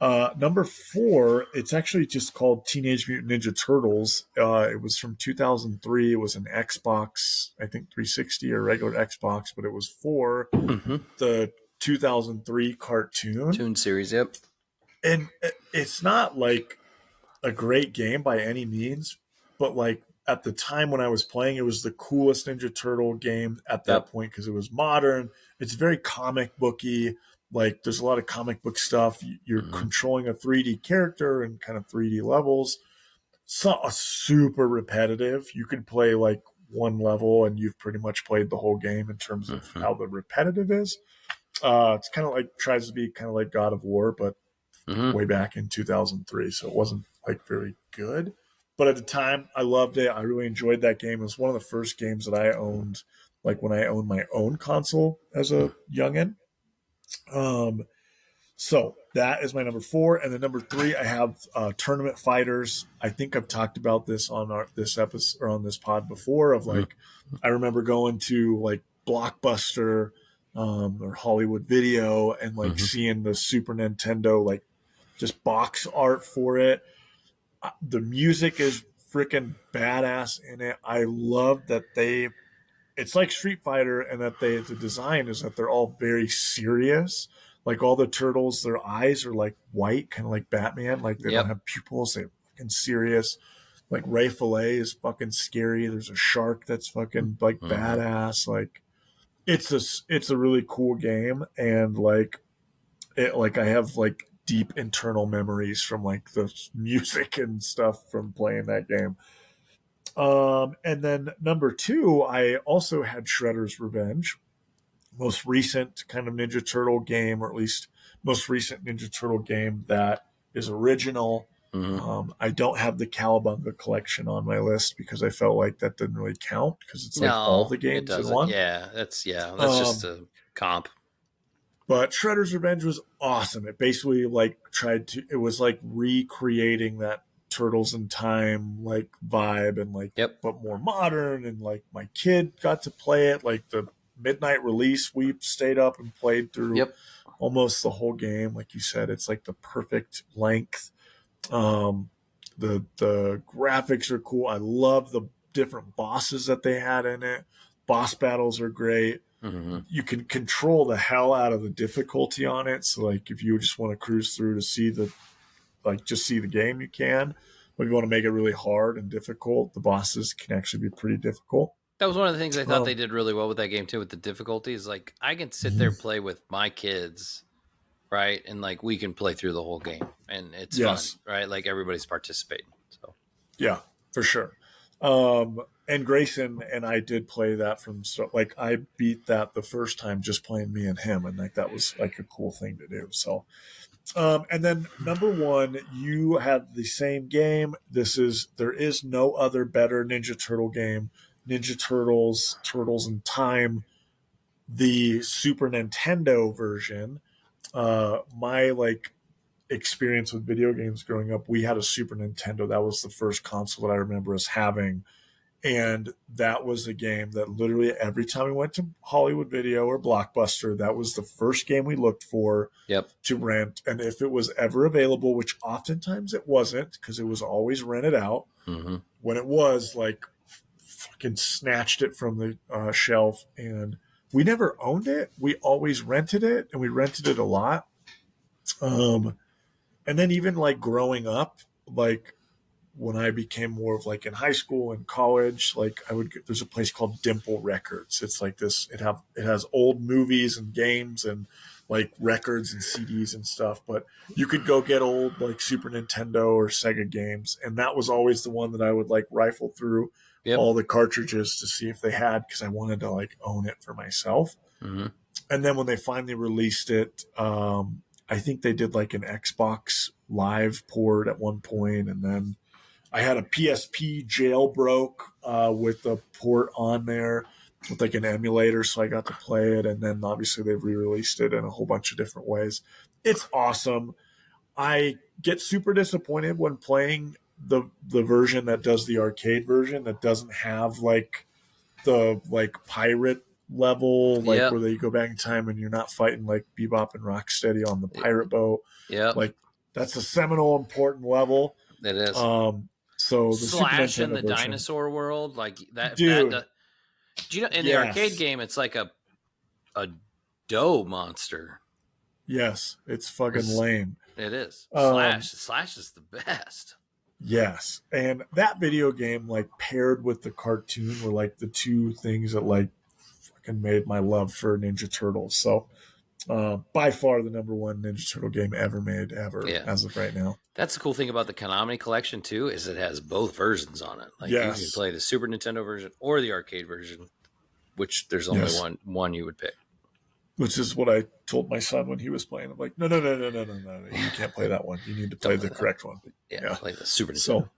Number 4, it's actually just called Teenage Mutant Ninja Turtles. It was from 2003. It was an Xbox, I think 360 or regular Xbox, but it was for the 2003 cartoon series. Yep. And it's not like a great game by any means, but like at the time when I was playing, it was the coolest Ninja Turtle game at that point, because it was modern. It's very comic booky. Like there's a lot of comic book stuff. You're controlling a 3D character and kind of 3D levels. So super repetitive. You could play like one level and you've pretty much played the whole game in terms of how the repetitive is. It's kind of like, tries to be kind of like God of War, but way back in 2003. So it wasn't like very good. But at the time, I loved it. I really enjoyed that game. It was one of the first games that I owned, like when I owned my own console as a youngin'. So that is my number 4. And then number 3, I have Tournament Fighters. I think I've talked about this on this episode or on this pod before, of like, I remember going to like Blockbuster or Hollywood Video and like seeing the Super Nintendo, like just box art for it. The music is freaking badass in it. I love that it's like Street Fighter, and that the design is that they're all very serious. Like all the turtles, their eyes are like white, kind of like Batman. Like they don't have pupils. They're fucking serious. Like Ray Fillet is fucking scary. There's a shark that's fucking like badass. Like it's a really cool game, and like I have like deep internal memories from like the music and stuff from playing that game. And then number 2, I also had Shredder's Revenge, most recent kind of Ninja Turtle game, or at least most recent Ninja Turtle game that is original. I don't have the Cowabunga collection on my list because I felt like that didn't really count because it's like all the games in one. Yeah, that's just a comp. But Shredder's Revenge was awesome. It basically like it was like recreating that Turtles in Time like vibe, and like but more modern, and like my kid got to play it. Like the midnight release, we stayed up and played through almost the whole game. Like you said, it's like the perfect length. The graphics are cool. I love the different bosses that they had in it. Boss battles are great. You can control the hell out of the difficulty on it. So like if you just want to cruise through to see the game, you can. But if you want to make it really hard and difficult, the bosses can actually be pretty difficult. That was one of the things I thought they did really well with that game too, with the difficulties. Like I can sit there and play with my kids, right? And like we can play through the whole game, and it's fun, right? Like everybody's participating. So yeah, for sure. And Grayson and I did play that like I beat that the first time just playing me and him, and like that was like a cool thing to do. So and then number 1, you had the same game. There is no other better Ninja Turtle game. Ninja Turtles, Turtles in Time, the Super Nintendo version. My like experience with video games growing up, we had a Super Nintendo. That was the first console that I remember us having. And that was a game that literally every time we went to Hollywood Video or Blockbuster, that was the first game we looked for to rent. And if it was ever available, which oftentimes it wasn't because it was always rented out, when it was, like, fucking snatched it from the shelf. And we never owned it. We always rented it, and we rented it a lot. And then even, like, growing up, like, when I became more of like in high school and college, like there's a place called Dimple Records. It's like this, it has old movies and games and like records and CDs and stuff, but you could go get old like Super Nintendo or Sega games. And that was always the one that I would like rifle through all the cartridges to see if they had, because I wanted to like own it for myself. And then when they finally released it, I think they did like an Xbox Live port at one point, and then I had a PSP jailbroke with the port on there with like an emulator, so I got to play it. And then obviously they've re-released it in a whole bunch of different ways. It's awesome. I get super disappointed when playing the version that does the arcade version that doesn't have like the like pirate level, like where they go back in time and you're not fighting like Bebop and Rocksteady on the pirate boat. Like that's a seminal important level. It is. So the Slash Super Nintendo in the version. dinosaur world, like that. Dude. Do you know, in the arcade game, it's like a dough monster. Yes, it's fucking lame. It is. Slash is the best. Yes, and that video game, like paired with the cartoon, were like the two things that like fucking made my love for Ninja Turtles. So, by far the number 1 Ninja Turtle game ever made, as of right now. That's the cool thing about the Konami collection too, is it has both versions on it. Like you can play the Super Nintendo version or the arcade version, which there's only one you would pick. Which is what I told my son when he was playing. I'm like, no, you can't play that one. You need to play the correct one. Yeah, play the Super Nintendo.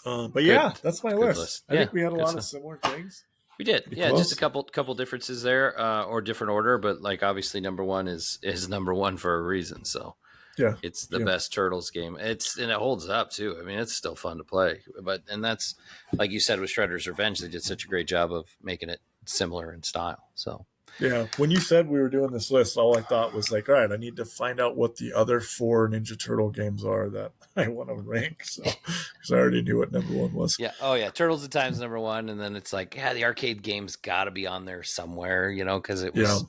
So, but that's my list. I think we had a lot of similar things. We did. Just a couple differences there, or different order, but like obviously number 1 is number 1 for a reason. So it's the best Turtles game. And it holds up too. I mean, it's still fun to play. And that's like you said with Shredder's Revenge, they did such a great job of making it similar in style. So Yeah. When you said we were doing this list, all I thought was like, all right, I need to find out what the other 4 Ninja Turtle games are that I want to rank. So, because I already knew what number 1 was. Yeah. Oh yeah. Turtles in Time's number 1. And then it's like, yeah, the arcade game's got to be on there somewhere, because it was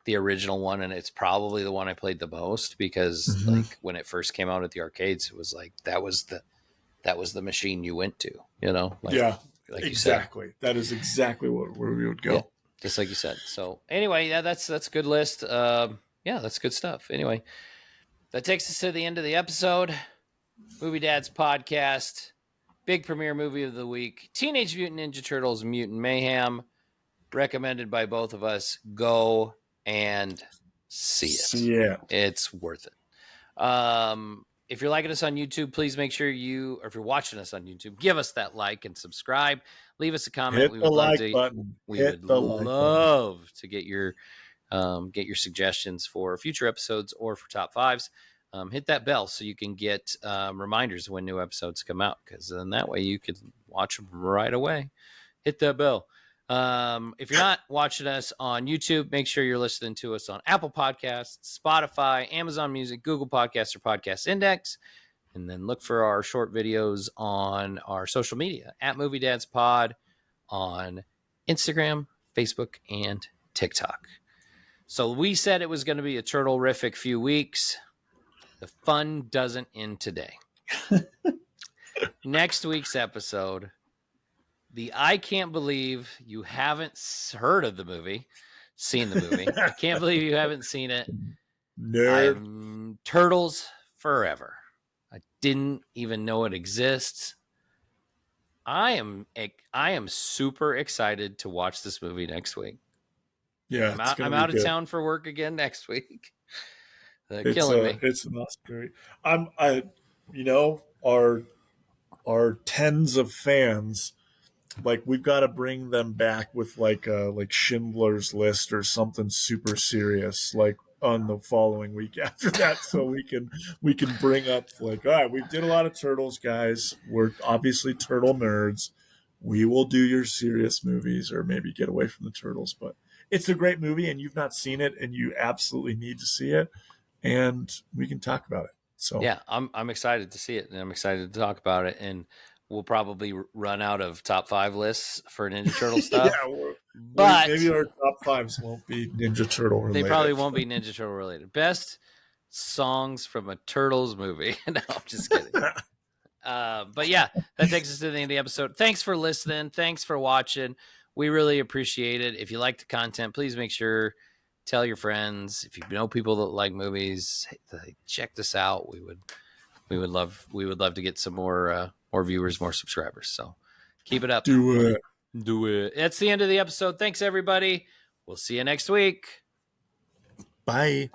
the original one. And it's probably the one I played the most because like when it first came out at the arcades, it was like, that was the machine you went to, like, yeah, like exactly. You said. That is exactly where we would go. Yeah, just like you said. So anyway, yeah, that's a good list. Yeah, that's good stuff. Anyway, that takes us to the end of the episode. Movie Dad's podcast, big premiere movie of the week, Teenage Mutant Ninja Turtles Mutant Mayhem, recommended by both of us. Go and see it. Yeah. It's worth it. If you're liking us on YouTube, please make sure or if you're watching us on YouTube, give us that like and subscribe. Leave us a comment. Hit the like button. We would love to get your suggestions for future episodes or for top 5s. Hit that bell so you can get reminders when new episodes come out, because then that way you can watch them right away. Hit that bell. If you're not watching us on YouTube, make sure you're listening to us on Apple Podcasts, Spotify, Amazon Music, Google Podcasts, or Podcast Index. And then look for our short videos on our social media at Movie Dads Pod on Instagram, Facebook, and TikTok. So we said it was going to be a turtle-rific few weeks. The fun doesn't end today. Next week's episode, I can't believe you haven't heard of the movie, seen the movie. I can't believe you haven't seen it. Nerd. Turtles Forever. I didn't even know it exists. I am super excited to watch this movie next week. Yeah, I'm out of town for work again next week. Killing me. It's an awesome movie. Our tens of fans, like, we've got to bring them back with like Schindler's List or something super serious, like on the following week after that, so we can bring up like, all right, we did a lot of Turtles, guys. We're obviously turtle nerds. We will do your serious movies, or maybe get away from the Turtles. But it's a great movie, and you've not seen it, and you absolutely need to see it, and we can talk about it. So yeah, I'm excited to see it, and I'm excited to talk about it, and we'll probably run out of top 5 lists for Ninja Turtle stuff. But maybe our top 5s won't be Ninja Turtle related. They probably won't be Ninja Turtle related. Best songs from a Turtles movie. No, I'm just kidding. But yeah, that takes us to the end of the episode. Thanks for listening. Thanks for watching. We really appreciate it. If you like the content, please make sure tell your friends. If you know people that like movies, check this out. We would love to get some more viewers, more subscribers. So keep it up. Do it. That's the end of the episode. Thanks, everybody. We'll see you next week. Bye.